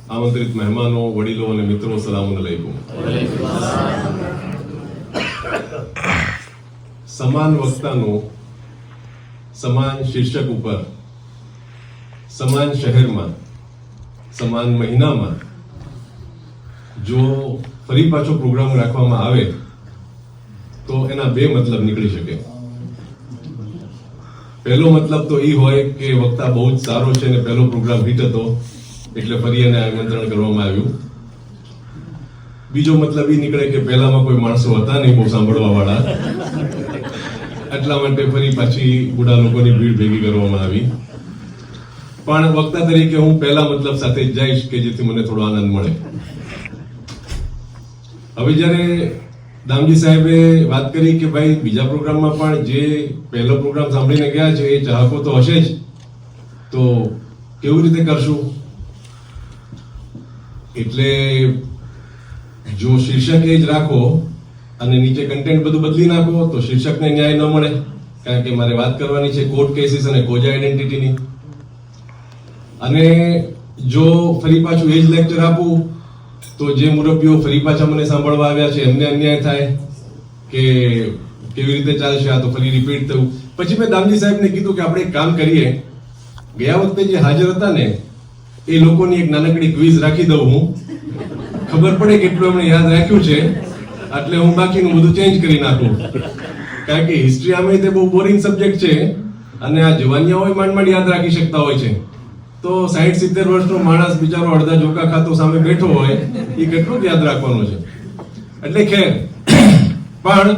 આમંત્રિત મહેમાનો, વડીલો અને મિત્રો, સલામ અલૈકુમ. સમાન વક્તાનો સમાન શીર્ષક ઉપર સમાન શહેરમાં સમાન મહિનામાં જો ફરી પાછો પ્રોગ્રામ રાખવામાં આવે તો એના બે મતલબ નીકળી શકે. પહેલો મતલબ તો એ હોય કે વક્તા બહુ જ સારો છે અને પહેલો પ્રોગ્રામ હિટ હતો એટલે ફરી એને આમંત્રણ કરવામાં આવ્યું. બીજો મતલબ એ નીકળે કે પહેલામાં કોઈ માણસો હતા નહીં બહુ સાંભળવા વાળા, એટલા માટે ફરી પાછી બુઢા લોકોની ભીડ ભેગી કરવામાં આવી. પણ વક્તા તરીકે હું પહેલા મતલબ સાથે જ જઈશ કે જેથી મને થોડો આનંદ મળે. હવે જ્યારે દામજી સાહેબે વાત કરી કે ભાઈ બીજા પ્રોગ્રામમાં પણ જે પહેલો પ્રોગ્રામ સાંભળીને ગયા છે એ ચાહકો તો હશે જ, તો કેવી રીતે કરશું? એટલે જો શીર્ષક એ જ રાખો અને નીચે કન્ટેન્ટ બધું બદલી નાખો તો શીર્ષકને ન્યાય ન મળે, કારણ કે મારે વાત કરવાની છે કોર્ટ કેસીસ અને કોઝા આઈડેન્ટિટીની. અને જો ફરી પાછું એ જ લેક્ચર આપું તો જે મુરબ્બીઓ ફરી પાછા મને સાંભળવા આવ્યા છે એમને અન્યાય થાય કે કેવી રીતે ચાલશે, આ તો ફરી રિપીટ થયું. પછી મેં દામજી સાહેબને કીધું કે આપણે એક કામ કરીએ, ગયા વખતે જે હાજર હતા ને એ લોકોની એક નાનકડી ક્વિઝ રાખી દઉં હું, ખબર પડે કેટલું એમણે યાદ રાખ્યું છે, એટલે હું બાકીનું બધું ચેન્જ કરી નાખું. કારણ કે હિસ્ટ્રી આમે તે બહુ બોરિંગ સબ્જેક્ટ છે અને આ જવાનિયાઓ માંડ માંડ યાદ રાખી શકતા હોય છે, તો 60-70 વર્ષનો માણસ બિચારો અડધા જોકા ખાતો સામે બેઠો હોય એ કેટલું યાદ રાખવાનું છે. એટલે ખેર, પણ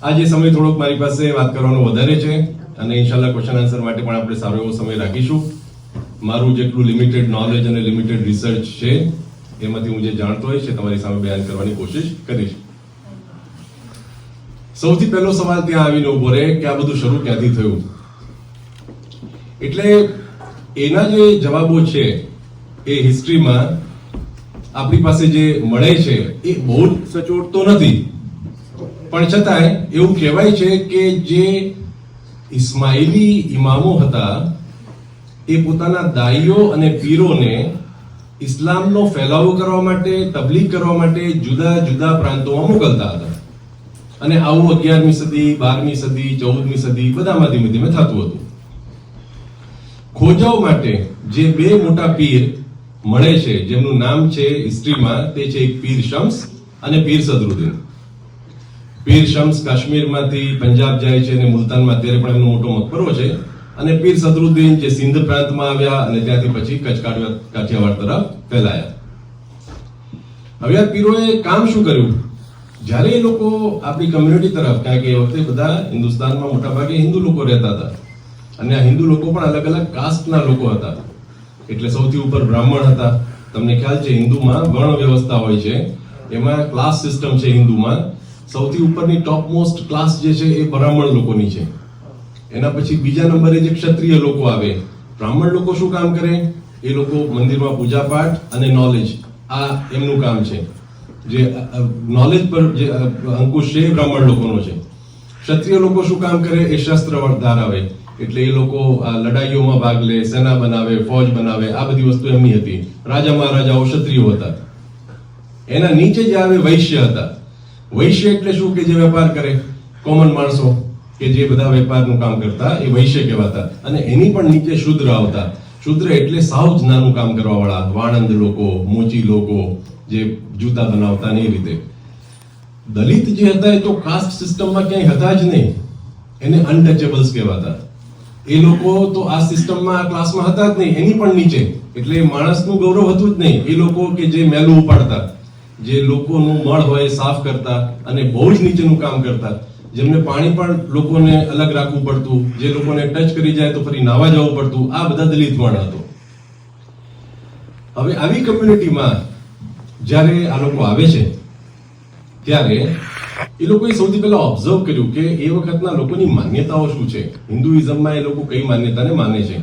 આજે સમય થોડોક મારી પાસે વાત કરવાનો વધારે છે અને ઇન્શાલ્લાહ ક્વેશ્ચન આન્સર માટે પણ આપણે સારો એવો સમય રાખીશું. મારું જેટલું લિમિટેડ નોલેજ અને લિમિટેડ રિસર્ચ છે એમાંથી હું જે જાણતો હોય છે તમારી સામે બયાન કરવાની કોશિશ કરીશ. સૌથી પહેલો સવાલ ત્યાં આવીને ઉભો રહે કે આ બધું શરૂ ક્યાંથી થયું. એટલે એના જે જવાબો છે એ હિસ્ટ્રીમાં આપણી પાસે જે મળે છે એ બહુ સચોટ તો નથી, પણ છતાંય એવું કહેવાય છે કે જે ઇસ્માઇલી ઇમામો હતા એ પોતાના દાઈઓ અને પીરોને ઇસ્લામનો ફેલાવો કરવા માટે, તબલીગ કરવા માટે જુદા જુદા પ્રાંતોમાં મોકલતા હતા. અને આવું 11મી સદી, 12મી સદી, 14મી સદી બધામાં ધીમે ધીમે થતું હતું. ખોજાઓ માટે જે બે મોટા પીર મળે છે જેમનું નામ છે હિસ્ટ્રીમાં, તે છે એક પીર શમ્સ અને પીર સદરુદ્દીન. પીર શમ્સ કાશ્મીરમાંથી પંજાબ જાય છે અને મુલતાનમાં અત્યારે પણ એમનો મોટો મકબરો છે, અને પીર સદરુદ્દીન જે સિંધ પ્રાંતમાં આવ્યા અને ત્યાંથી પછી કચ્છ કાઠિયાવાડ તરફ ફેલાયા. હવે આ પીરોએ કામ શું કર્યું? જ્યારે એ લોકો આપણી કમ્યુનિટી તરફ, કારણ કે એ વખતે બધા હિન્દુસ્તાનમાં મોટા ભાગે હિન્દુ લોકો રહેતા હતા અને આ હિન્દુ લોકો પણ અલગ અલગ કાસ્ટના લોકો હતા. એટલે સૌથી ઉપર બ્રાહ્મણ હતા. તમને ખ્યાલ છે હિન્દુમાં વર્ણ વ્યવસ્થા હોય છે, એમાં ક્લાસ સિસ્ટમ છે. હિન્દુમાં સૌથી ઉપરની ટોપ મોસ્ટ ક્લાસ જે છે એ બ્રાહ્મણ લોકોની છે. એના પછી બીજા નંબરે જે ક્ષત્રિય લોકો આવે. બ્રાહ્મણ લોકો શું કામ કરે? એ લોકો મંદિરમાં પૂજા પાઠ અને નોલેજ, આ એમનું કામ છે. જે નોલેજ પર જે અંકુશ છે એ બ્રાહ્મણ લોકોનો છે. ક્ષત્રિય લોકો શું કામ કરે? એ શસ્ત્ર ધારાવે, એટલે એ લોકો લડાઈઓમાં ભાગ લે, સેના બનાવે, ફોજ બનાવે, આ બધી વસ્તુ એમની હતી. રાજા મહારાજાઓ ક્ષત્રિયો હતા. એના નીચે જે આવે વૈશ્ય હતા. વૈશ્ય એટલે શું? કે જે વેપાર કરે, કોમન માણસો કે જે બધા વેપારનું કામ કરતા એ વૈશ્ય કહેવાતા. અને એની પણ નીચે શુદ્ર આવતા. શુદ્ર એટલે સાવ જ નાનું કામ કરવા વાળા, વાણંદ લોકો, મોચી લોકો, જે જૂતા બનાવતા ને એ રીતે. દલિત જે હતા એ તો કાસ્ટ સિસ્ટમમાં ક્યાંય હતા જ નહીં, એને અનટચેબલ્સ કહેવાતા. એ લોકો તો આ સિસ્ટમમાં, આ ક્લાસમાં હતા જ નહીં, એની પણ નીચે. એટલે માણસનું ગૌરવ હતું જ નહીં. એ લોકો કે જે મેલું ઉપાડતા, જે લોકોનું મળ હોય સાફ કરતા અને બહુ જ નીચેનું કામ કરતા, જેમને પાણી પણ લોકોને અલગ રાખવું પડતું, જે લોકોને ટચ કરી જાય તો ફરી નાવા જવું પડતું, આ બધા દલિત વર્ણ હતો. હવે આવી કમ્યુનિટીમાં જ્યારે આ લોકો આવે છે ત્યારે એ લોકોએ સૌથી પહેલા ઓબ્ઝર્વ કર્યું કે એ વખતના લોકોની માન્યતાઓ શું છે. હિન્દુઇઝમમાં એ લોકો કઈ માન્યતાને માને છે.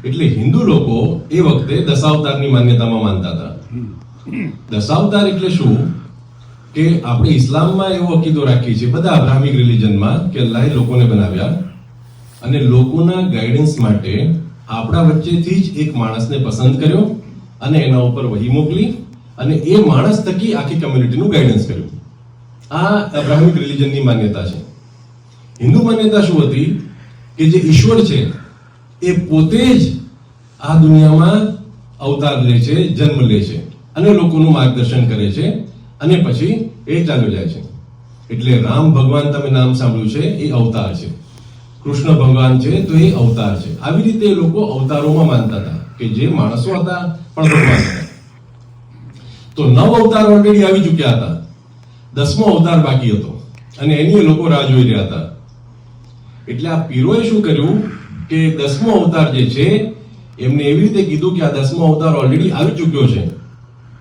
એટલે હિન્દુ લોકો એ વખતે દશાવતારની માન્યતામાં માનતા હતા. દશાવતાર એટલે શું? કે આપણે ઇસ્લામમાં એવો અકીદો રાખીએ છીએ, બધા અબ્રાહમિક રિલિજનમાં, કે અલ્લાહે લોકોને બનાવ્યા અને લોકોના ગાઈડન્સ માટે આપણા વચ્ચેથી જ એક માણસને પસંદ કર્યો અને એના ઉપર વહી મોકલી અને એ માણસ થકી આખી કમ્યુનિટીનું ગાઈડન્સ કર્યું. આ અબ્રાહમિક રિલિજનની માન્યતા છે. હિન્દુ માન્યતા શું હતી કે જે ઈશ્વર છે એ પોતે જ આ દુનિયામાં અવતાર લે છે, જન્મ લે છે અને લોકોનું માર્ગદર્શન કરે છે અને પછી એ ચાલ્યો જાય છે. એટલે રામ ભગવાન તમે નામ સાંભળ્યું છે, એ અવતાર છે. કૃષ્ણ ભગવાન છે તો એ અવતાર છે. આવી રીતે એ લોકો અવતારોમાં માનતા હતા કે જે માણસો હતા પણ ભગવાન હતા. તો 9 અવતાર ઓલરેડી આવી ચૂક્યા હતા, 10મો અવતાર બાકી હતો અને એની લોકો રાહ જોઈ રહ્યા હતા. એટલે આ પીરોએ શું કર્યું કે 10મો અવતાર જે છે એમને એવી રીતે કીધું કે આ 10મો અવતાર ઓલરેડી આવી ચૂક્યો છે,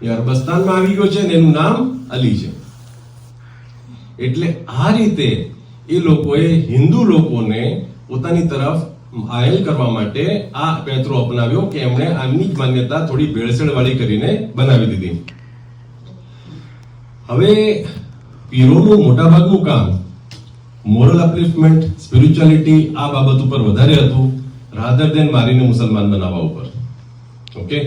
એ અરબસ્તાનમાં આવી ગયો છે અને એનું નામ અલી છે. એટલે આ રીતે એ લોકોએ હિન્દુ લોકોને પોતાની તરફ આયલ કરવા માટે આ પેત્રો અપનાવ્યો કે એમણે આમની જ માન્યતા થોડી ભેળસેળ વાળી કરીને બનાવી દીધી. હવે પીરોનું મોટાભાગનું કામ મોરલ અપલિફ્ટમેન્ટ, સ્પિરિચ્યુઆલિટી આ બાબત ઉપર વધારે હતું રાધર દેન મારીને મુસલમાન બનાવવા ઉપર. ઓકે,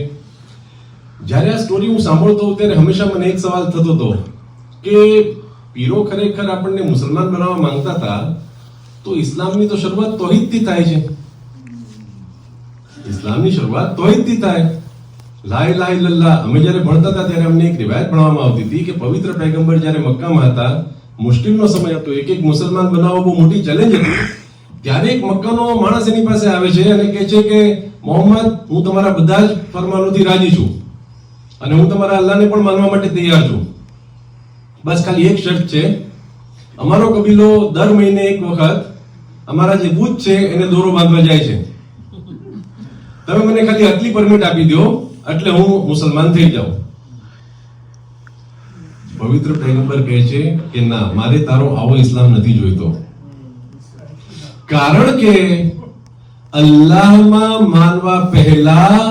જ્યારે આ સ્ટોરી હું સાંભળતો હતો ત્યારે હંમેશા મને એક સવાલ થતો હતો કે પીરો ખરેખર આપણને મુસલમાન બનાવવા માંગતા હતા તો ઇસ્લામની તો શરૂઆત તૌહીદથી થાય છે. ઇસ્લામની શરૂઆત તૌહીદથી થાય. લા ઇલાહા ઇલ્લલ્લાહ. અમે જ્યારે ભણતા હતા ત્યારે અમને એક રિવાયત ભણવામાં આવતી હતી કે પવિત્ર પૈગંબર જ્યારે મક્કામાં હતા, મુશ્કેલનો સમય હતો, એક મુસલમાન બનાવવો બહુ મોટી ચેલેન્જ હતી. ત્યારે એક મક્કાનો માણસ એની પાસે આવે છે અને કહે છે કે મોહમ્મદ, હું તમારા બધા જ ફરમાનોથી રાજી છું અને હું તમારા અલ્લાહને પણ માનવા માટે તૈયાર છું. બસ ખાલી એક શરત છે, અમારો કબીલો દર મહિને એક વખત અમારા જે બુત છે એને દોરો બાંધવા જાય છે. તમે મને ખાલી આટલી પરમિટ આપી દો એટલે હું મુસલમાન થઈ જાઉં. પવિત્ર પૈગંબર કહે છે કે ના, મારે તારો આવો ઇસ્લામ નથી જોઈતો. કારણ કે અલ્લાહમાં માનવા પહેલા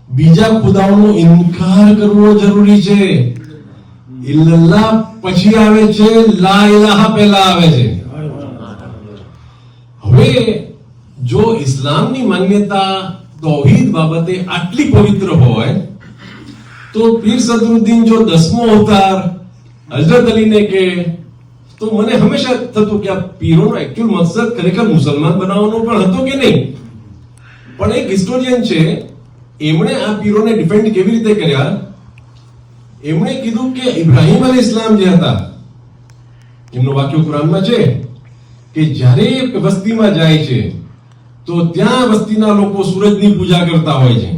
બીજા ખુદાઓનો ઇનકાર કરવો જરૂરી છે. ઇલ્લલ્લાહ પછી આવે છે, લા ઇલાહા પહેલા આવે છે. હવે જો ઇસ્લામની માન્યતા તૌહીદ બાબતે આટલી પવિત્ર હોય તો પીર સદરુદ્દીન જો 10મો અવતાર હઝરત અલીને કે, તો મને હંમેશા થતું કે આ પીરોનો એકચ્યુઅલ મકસદ ખરેખર મુસલમાન બનાવવાનો પણ હતો કે નહીં. પણ એક હિસ્ટોરિયન છે, એમણે આ પીરોને ડિફેન્ડ કેવી રીતે કર્યા. એમણે કીધું કે ઇબ્રાહિમ અલૈહિસ્સલામ જે હતા, એમનો વાક્ય કુરાનમાં છે કે જ્યારે વસ્તીમાં જાય છે તો ત્યાં વસ્તીના લોકો સૂરજની પૂજા કરતા હોય છે.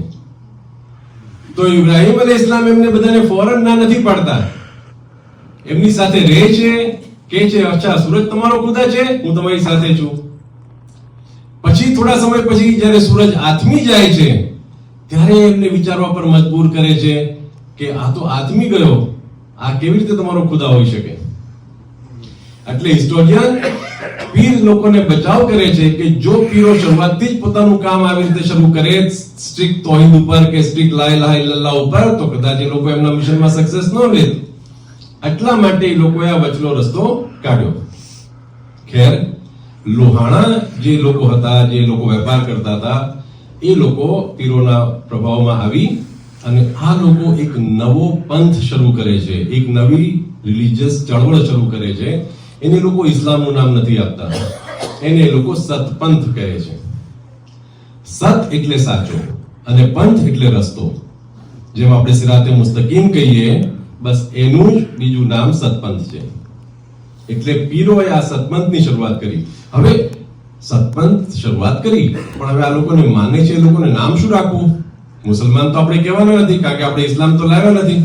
તો ઇબ્રાહિમ અલૈહિસ્સલામ એમને બધાને ફોરન ના નથી પાડતા, એમની સાથે રહે છે, કે છે અચ્છા સૂરજ તમારો ખુદા છે, હું તમારી સાથે છું. પછી થોડા સમય પછી જ્યારે સૂરજ આથમી જાય છે ત્યારે એમને વિચારવા પર મજબૂર કરે છે કે આ તો આથમી ગયો, આ કેવી રીતે તમારો ખુદા હોઈ શકે. એટલે હિસ્ટોરિયન પીર લોકોને બચાવ કરે છે કે જો પીરો શરૂઆતથી જ પોતાનું કામ આવી રીતે શરૂ કરે સ્ટ્રિક્ટ તૌહીદ ઉપર કે સ્ટ્રિક્ટ લા ઇલાહા ઇલ્લલ્લાહ ઉપર, તો કદાચ એ લોકો એમના મિશનમાં સક્સેસ ન લે. એટલા માટે એ લોકોએ આ વચલો રસ્તો કાઢ્યો. ખેર, લોહાણા જે લોકો હતા, જે લોકો વેપાર કરતા હતા, એ લોકો પીરોના પ્રભાવમાં આવી અને આ લોકો એક નવો પંથ શરૂ કરે છે, એક નવી રિલિજિયસ ચળવળ શરૂ કરે છે. એને લોકો ઇસ્લામનું નામ નથી આપતા, એને લોકો સતપંથ કહે છે. સત એટલે સાચો અને પંથ એટલે રસ્તો. જેમ આપણે સિરાતે મુસ્તકીમ કહીએ, બસ એનું જ બીજું નામ સતપંથ છે. એટલે પીરોએ આ સતપંથની શરૂઆત કરી. હવે સતપંથ શરૂઆત કરી, પણ હવે આ લોકોને માને છે, એ લોકોને નામ શું રાખવું? મુસલમાન તો આપણે કહેવાના નથી, કારણ કે આપણે ઇસ્લામ તો લાવ્યા નથી.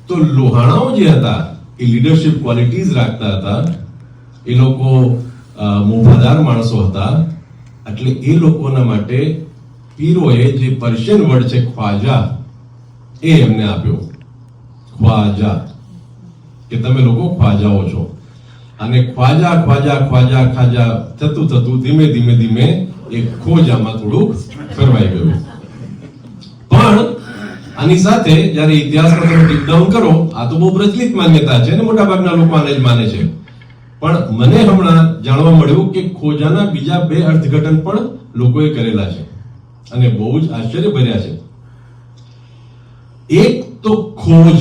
તો લોહાણાઓ જે હતા એ લીડરશિપ ક્વોલિટીઝ રાખતા હતા, એ લોકો મોભાદાર માણસો હતા. એટલે એ લોકોના માટે પીરોએ જે પર્શિયન વર્ડ છે ખ્વાજા, એ એમને આપ્યો. ખ્વાજા, કે તમે લોકો ખ્વાજાઓ છો. અને ખ્વાજા ખ્વાજા ખ્વાજા ખાજા થતું થતું ધીમે ધીમે ધીમે એ ખોજામાં થોડુંક ફેરવાઈ ગયું. પણ આની સાથે જ્યારે ઇતિહાસમાં તમે ડીપ ડાઉન કરો, આ તો બહુ પ્રચલિત માન્યતા છે અને મોટાભાગના લોકો આને જ માને છે. પણ મને હમણાં જાણવા મળ્યું કે ખોજાના બીજા 2 અર્થઘટન પણ લોકોએ કરેલા છે અને બહુ જ આશ્ચર્ય ભર્યા છે. એક તો ખોજ,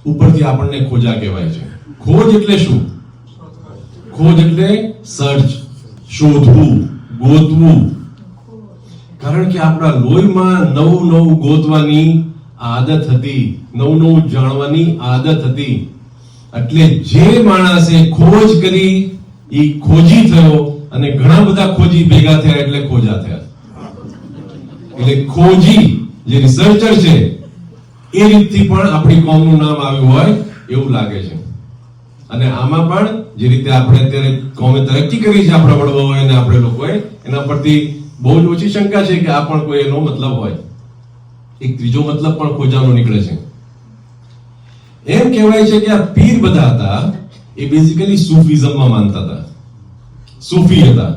ઉપરથી આપણને ખોજા કહેવાય છે. ખોજ એટલે શું? ખોજ એટલે સર્ચ, શોધવું, ગોતવું. કારણ કે આપણા લોહીમાં નવું નવું ગોતવાની આદત હતી, નવું નવું જાણવાની આદત હતી. એટલે જે માણસે ખોજ કરી એ ખોજી થયો, અને ઘણા બધા ખોજી ભેગા થયા એટલે ખોજા થયા. એટલે ખોજી જે રિસર્ચર છે એ રીતથી પણ આપણી કોમનું નામ આવ્યું હોય એવું લાગે છે. અને આમાં પણ જે રીતે આપણે અત્યારે કોમે તરક્કી કરી છે, આપણા વડવાઓએ અને આપણે લોકોએ, એના પરથી બહુ જ ઓછી શંકા છે કે આ પણ કોઈ એનો મતલબ હોય. એક ત્રીજો મતલબ પણ ખોજાનો નીકળે છે. એમ કહેવાય છે કે આ પીર બધા હતા એ બેઝિકલી સૂફીઝમમાં માનતા હતા, સૂફી હતા.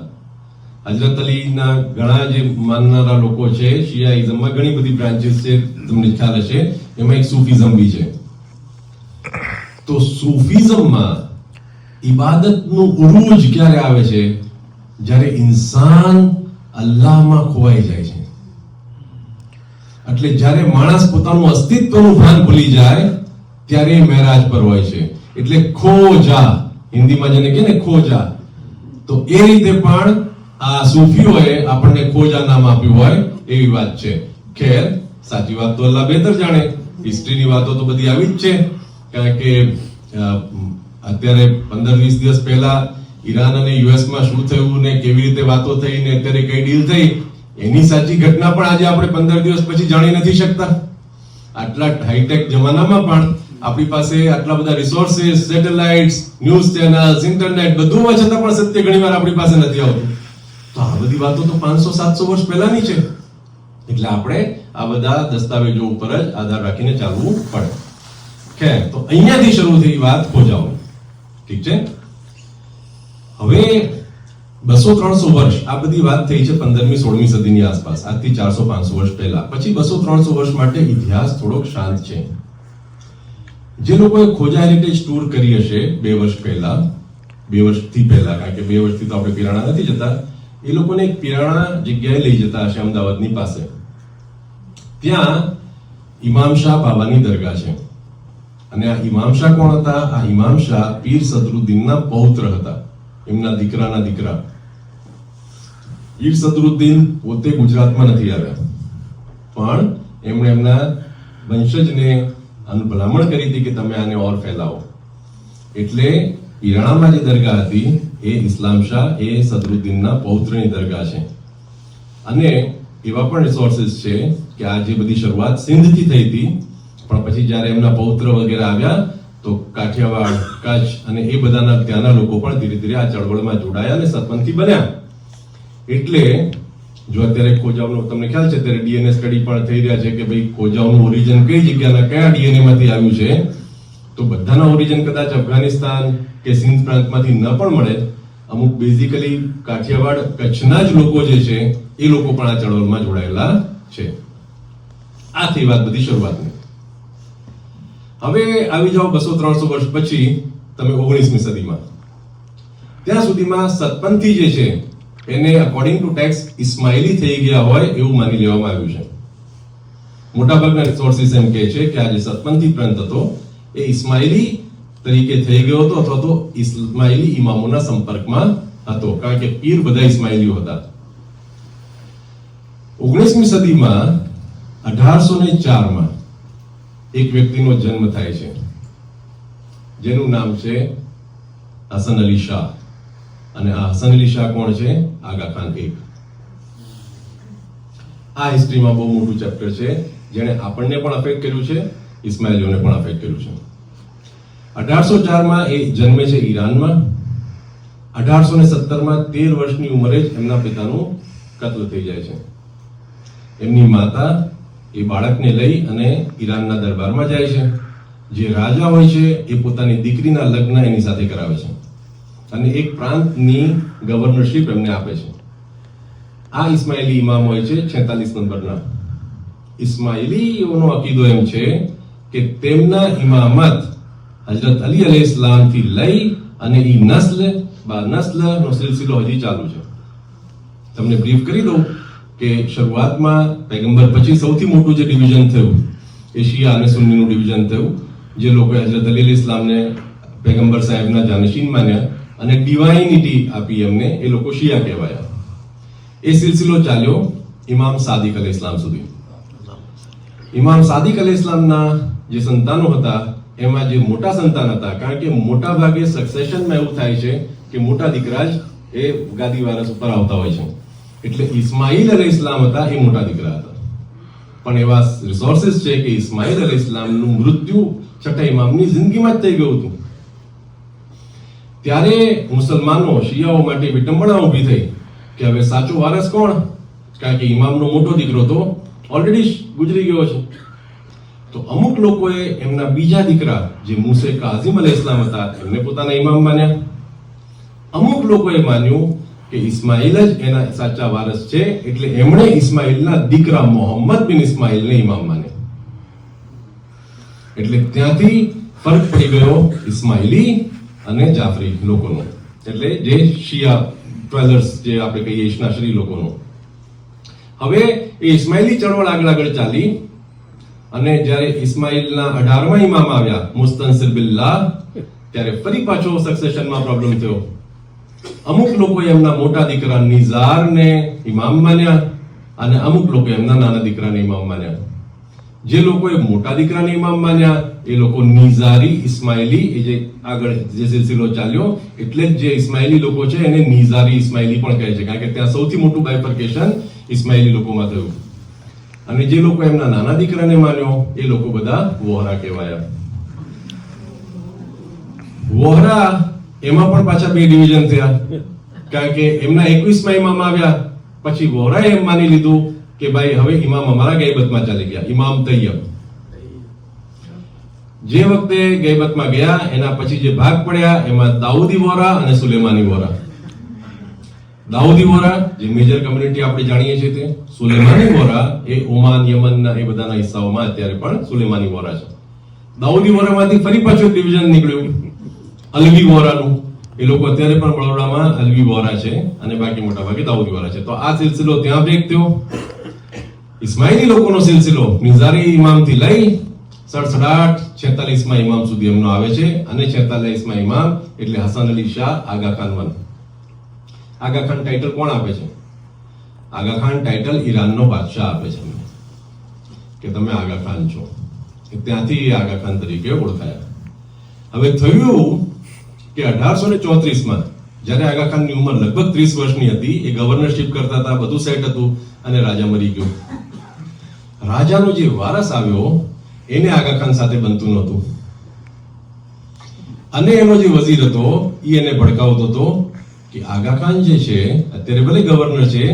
હજરત અલીના ઘણા જે માનનારા લોકો છે, શિયાઇઝમમાં ઘણી બધી બ્રાન્ચીસ છે, તમને ખ્યાલ હશે, એમાં એક સૂફીઝમ બી છે. તો સૂફીઝમમાં ઇબાદતનું ઉરૂજ ક્યારે આવે છે? જ્યારે ઇન્સાન અલ્લાહમાં ખોવાઈ જાય છે. એટલે જ્યારે માણસ પોતાનું અસ્તિત્વનું ભાન ભૂલી જાય ત્યારે મેરાજ પર હોય છે. એટલે ખોજા, હિન્દીમાં જેને કહે ને ખોજા, તો એ રીતે પણ આ સૂફીઓએ આપણને ખોજા નામ આપ્યું હોય એવી વાત છે. ખેર, સાચી વાત તો અલ્લાહ બહેતર જાણે. હિસ્ટ્રીની વાતો તો બધી આવી જ છે. કારણ કે અત્યારે 15-20 દિવસ પહેલા ઈરાન અને યુએસમાં શું થયું ને કેવી રીતે વાતો થઈ ને અત્યારે કઈ ડીલ થઈ, એની સાચી ઘટના પણ આજે આપણે 15 દિવસ પછી જાણી નથી શકતા. આટલા હાઈટેક જમાનામાં પણ આપણી પાસે આટલા બધા resources, satellites, news channels, internet બધું હોવા છતાં પણ સત્ય ઘણીવાર આપણી પાસે નથી આવતું. તો આ બધી વાતો તો 500-700 વર્ષ પહેલાની છે. એટલે આપણે આ બધા દસ્તાવેજો ઉપર જ આધાર રાખીને ચાલવું પડે. ખેર, તો અહીંયાથી શરૂ થઈ વાત ખોજાઓ. ઠીક છે. હવે 200-300 વર્ષ આ બધી વાત થઈ છે 15મી-16મી સદીની આસપાસ, આજથી 400-500 વર્ષ પહેલા. પછી 200-300 વર્ષ માટે ઇતિહાસ થોડોક શાંત છે. જે લોકોએ ખોજા હેરિટેજ ટૂર કરી હશે 2 વર્ષ પહેલા, 2 વર્ષથી પહેલા, કારણ કે 2 વર્ષથી તો આપણે પિરાણા નથી જતા, એ લોકોને એક પિરાણા જગ્યાએ લઈ જતા હશે અમદાવાદની પાસે. ત્યાં ઇમામ શાહ બાબાની દરગાહ છે. અને આ ઇમામ શાહ કોણ હતા? આ ઇમામ શાહ પીર સદરુદ્દીનના પૌત્ર હતા, એમના દીકરાના દીકરા. પીર સદરુદ્દીન પોતે ગુજરાતમાં નથી આવ્યા, પણ એમણે એમના વંશજને ભલામણ કરી હતી કે તમે આને ઓર ફેલાવો. એટલે પિરાણામાં જે દરગાહ હતી એ ઇસ્લામ શાહ એ સદરુદ્દીનના પૌત્રની દરગાહ છે. અને એવા પણ રિસોર્સિસ છે કે આ જે બધી શરૂઆત સિંધથી થઈ હતી, પણ પછી જ્યારે એમના પૌત્ર વગેરે આવ્યા તો કાઠિયાવાડ, કચ્છ અને એ બધાના ત્યાંના લોકો પણ ધીરે ધીરે આ ચળવળમાં જોડાયા અને સતપંથી બન્યા. એટલે જો અત્યારે ખોજાઓનો તમને ખ્યાલ છે, અત્યારે ડીએનએ સ્ટડી પણ થઈ રહ્યા છે કે ભાઈ ખોજાઓનું ઓરિજિન કઈ જગ્યાના કયા ડીએનએ માંથી આવ્યું છે. તો બધાના ઓરિજિન કદાચ અફઘાનિસ્તાન કે સિંધ પ્રાંતમાંથી ન પણ મળે, અમુક બેઝિકલી કાઠિયાવાડ, કચ્છના જ લોકો જે છે એ લોકો પણ આ ચળવળમાં જોડાયેલા છે. આ થઈ વાત બધી શરૂઆતની. હવે આવી જાઓ 200-300 વર્ષ પછી તમે 19મી સદીમાં. ત્યાં સુધીમાં સતપંથી જે છે એને અકોર્ડિંગ ટુ ટેક્સ્ટ ઇસ્માઇલી થઈ ગયા હોય એવું માની લેવામાં આવ્યું છે. મોટાભાગના રિસોર્સિસ એમ કહે છે કે આ જે સતપંથી પ્રાંત હતો એ ઇસ્માઇલી તરીકે થઈ ગયો હતો, અથવા તો ઇસ્માઇલી ઇમામોના સંપર્કમાં હતો, કારણ કે પીર બધા ઇસ્માઇલીઓ હતા. 19મી સદીમાં 1804માં એક વ્યક્તિનો જન્મ થાય છે જેનું નામ છે હસન અલી શાહ. અને આ હસન અલી શાહ કોણ છે? આગા ખાન I. આ હિસ્ટ્રીમાં બહુ મોટું ચેપ્ટર છે, જેને આપણને પણ અફેક્ટ કર્યું છે, ઇસ્માઇલીઓને પણ અફેક્ટ કર્યું છે. 1804માં એ જન્મે છે ઈરાનમાં. 1817માં 13 વર્ષની ઉંમરે જ એમના પિતાનું કત્લ થઈ જાય છે. એમની માતા એ બાળકને લઈ અને ઈરાનના દરબારમાં જાય છે. જે રાજા હોય છે એ પોતાની દીકરીના લગ્ન એની સાથે કરાવે છે અને એક પ્રાંતની ગવર્નરશિપ એમને આપે છે. આ ઇસ્માઇલી ઇમામ હોય છે 46 નંબરના. ઇસ્માઇલીઓનો અકીદો એમ છે કે તેમના ઇમામત હજરત અલી અલૈહિસ્સલામ થી લઈ અને ઈ નસ્લ બા નસ્લનો સિલસિલો હજી ચાલુ છે. તમને બ્રીફ કરી દઉં કે શરૂઆતમાં પૈગંબર પછી સૌથી મોટું જે ડિવિઝન થયું એ એ શિયા અને સુન્નીનું ડિવિઝન થયું. જે લોકોએ હજરત અલી ઇસ્લામને પેગમ્બર સાહેબના જાનશીન માન્યા અને ડિવાઇનિટી આપી એમને, એ લોકો શિયા કહેવાયા. એ સિલસિલો ચાલ્યો ઇમામ સાદિક અલૈહિ ઇસ્લામ સુધી. ઇમામ સાદિક અલૈહિ ઇસ્લામના જે સંતાનો હતા એમાં જે મોટા સંતાન હતા, કારણ કે મોટા ભાગે સક્સેશનમાં એવું થાય છે કે મોટા દીકરા જ એ ગાદી વારસ ઉપર આવતા હોય છે. એટલે ઇસ્માઇલ અલૈહિ ઇસ્લામ હતા એ મોટા દીકરા હતા, પણ એવા રિસોર્સિસ છે કે ઇસ્માઇલ અલૈહિ ઇસ્લામનું મૃત્યુ છઠ્ઠા ઇમામની જિંદગીમાં જ થઈ ગયું હતું. ત્યારે મુસલમાનો શિયાઓ માટે વિટંબણા ઊભી થઈ કે હવે સાચો વારસ કોણ, કારણ કે ઇમામનો મોટો દીકરો તો ઓલરેડી ગુજરી ગયો છે. તો અમુક લોકોએ એમના બીજા દીકરા જે મૂસે કાઝિમ અલૈહિ ઇસ્લામ હતા એમને પોતાના ઇમામ માન્યા. અમુક લોકોએ માન્યું કે ઇસ્માઇલ જ એના સાચા વારસ છે, એટલે એમણે ઇસ્માઇલના દીકરા મોહમ્મદ બિન ઇસ્માઇલને ઇમામ માન્યા. એટલે ત્યાંથી ફરક પડી ગયો ઇસ્માઇલી અને જાફરી લોકોનો, એટલે જે શિયા ટ્વેલર્સ જે આપણે કહીએ ઇશ્નાશરી લોકોનો. હવે એ ઇસ્માઇલી ચળવળ આગળ ચાલી અને જ્યારે ઇસ્માઇલના 18મા ઇમામ આવ્યા મુસ્તનસિર બિલ્લાહ, ત્યારે ફરી પાછો સક્સેશનમાં પ્રોબ્લેમ થયો. અમુક લોકોએ એમના મોટા દીકરા નિઝારને ઇમામ માન્યા અને અમુક લોકોએ એમના નાના દીકરાને ઇમામ માન્યા. જે લોકોએ મોટા દીકરાને ઇમામ માન્યા એ લોકો નિઝારી ઇસ્માઇલી, એ જે આગળ જે સિલસિલો ચાલ્યો એટલે જે ઇસ્માઇલી લોકો છે એને નિઝારી ઇસ્માઇલી પણ કહે છે, કારણ કે ત્યાં સૌથી મોટું બાયફર્કેશન ઇસ્માઇલી લોકોમાં થયું. અને જે લોકો એમના નાના દીકરાને માન્યો એ લોકો બધા વોહરા કહેવાયા. વોહરા એમાં પણ પાછા બે ડિવિઝન થયા, કારણ કે એમના 21મા ઇમામ આવ્યા પછી વોહરાએ એમ માની લીધું કે ભાઈ હવે ઇમામ અમારા ગૈબતમાં ચાલી ગયા, ઇમામ તૈયબ. જે વખતે ગૈબતમાં ગયા એના પછી જે ભાગ પડ્યા એમાં દાઉદી વોહરા અને સુલેમાની વોહરા. દાઉદી વોહરા જે મેજર કમ્યુનિટી આપણે જાણીએ છીએ તે, સુલેમાની વોહરા એ ઓમાન, યમનના એ બધાના હિસ્સાઓમાં અત્યારે પણ સુલેમાની વોહરા છે. દાઉદી વોહરામાંથી ફરી પાછું ડિવિઝન નીકળ્યું અલવી વોહરાનું. એ લોકો અત્યારે પણ બરોડામાં અલવી વોહરા છે અને બાકી મોટા ભાગે દાઉદી વોહરા છે. તો આ સિલસિલો ત્યાં બ્રેક થયો. ઇસ્માઇલી લોકોનો સિલસિલો નિઝારી ઇમામથી લઈ 46મા ઇમામ સુધી એમનો આવે છે અને 46મા ઇમામ એટલે હસન અલી શાહ આગા ખાન 1. આગા ખાન ટાઇટલ કોણ આપે છે? આગા ખાન ટાઇટલ ઈરાનનો બાદશાહ આપે છે કે તમે આગા ખાન છો, ત્યાંથી આગા ખાન તરીકે ઓળખાયા. હવે થયું કે 1834માં જ્યારે આગા ખાનની ઉંમર લગભગ 30 વર્ષની હતી, એ ગવર્નરશિપ કરતા હતા, બધું સેટ હતું અને રાજા મરી ગયો. રાજાનો જે વારસ આવ્યો એને આગા ખાન સાથે બનતું નહોતું અને એનો જે વઝીર હતો એ એને ભડકાવતો હતો કે આગા ખાન જે છે અત્યારે ભલે ગવર્નર છે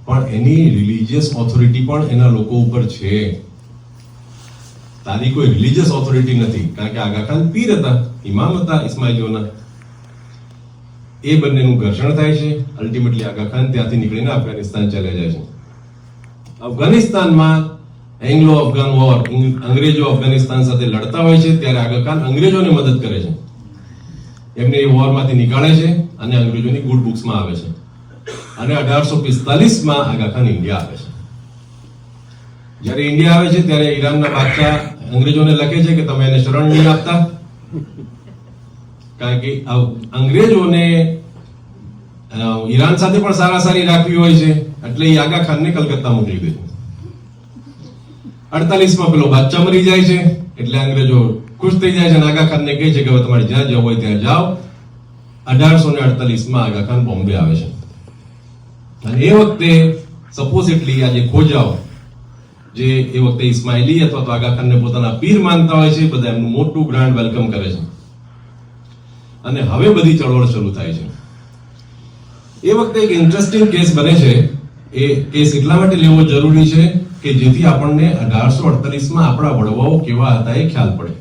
પણ એની રિલીજિયસ ઓથોરિટી પણ એના લોકો ઉપર છે, તારી કોઈ રિલીજિયસ ઓથોરિટી નથી. કારણ કે આગા ખાન પીર હતા, ઇમામ હતા ઇસ્માઇલીઓના. એ બંનેનું ઘર્ષણ થાય છે. અલ્ટિમેટલી આગા ખાન ત્યાંથી નીકળીને અફઘાનિસ્તાન ચાલ્યા જાય છે. અફઘાનિસ્તાનમાં એંગ્લો અફઘાન વોર, અંગ્રેજો અફઘાનિસ્તાન સાથે લડતા હોય છે ત્યારે આગા ખાન અંગ્રેજોને મદદ કરે છે, એમને એ વોરમાંથી નીકાળે છે અને અંગ્રેજોની ગુડ બુક્સમાં આવે છે. અને 1845માં આગા ખાન ઇન્ડિયા આવે છે. જ્યારે ઇન્ડિયા આવે છે ત્યારે ઈરાનના બાદશાહ અંગ્રેજોને લખે છે કે તમે એને શરણ નહીં આપતા, કારણ કે અંગ્રેજોને ઈરાન સાથે પણ સારી રાખવી હોય છે, એટલે એ આગા ખાનને કલકત્તા મોકલી દે છે. 48માં પેલો બાદશાહ મરી જાય છે એટલે અંગ્રેજો ખુશ થઈ જાય છે અને આગા ખાનને કહે છે કે હવે તમારે જ્યાં જવું હોય ત્યાં જાઓ. 1848માં આગા ખાન બોમ્બે આવે છે અને એ વખતે સપોઝિટલી આ જે ખોજાઓ જે એ વખતે ઇસ્માઇલી અથવા તો આગા ખાનને પોતાના પીર માનતા હોય છે, બધા એમનું મોટું ગ્રાન્ડ વેલકમ કરે છે અને હવે બધી ચળવળ શરૂ થાય છે. એ વખતે એક ઇન્ટરેસ્ટિંગ કેસ બને છે. એ કેસ એટલા માટે લેવો જરૂરી છે કે જેથી આપણને 1848માં આપણા વડવાઓ કેવા હતા એ ખ્યાલ પડે.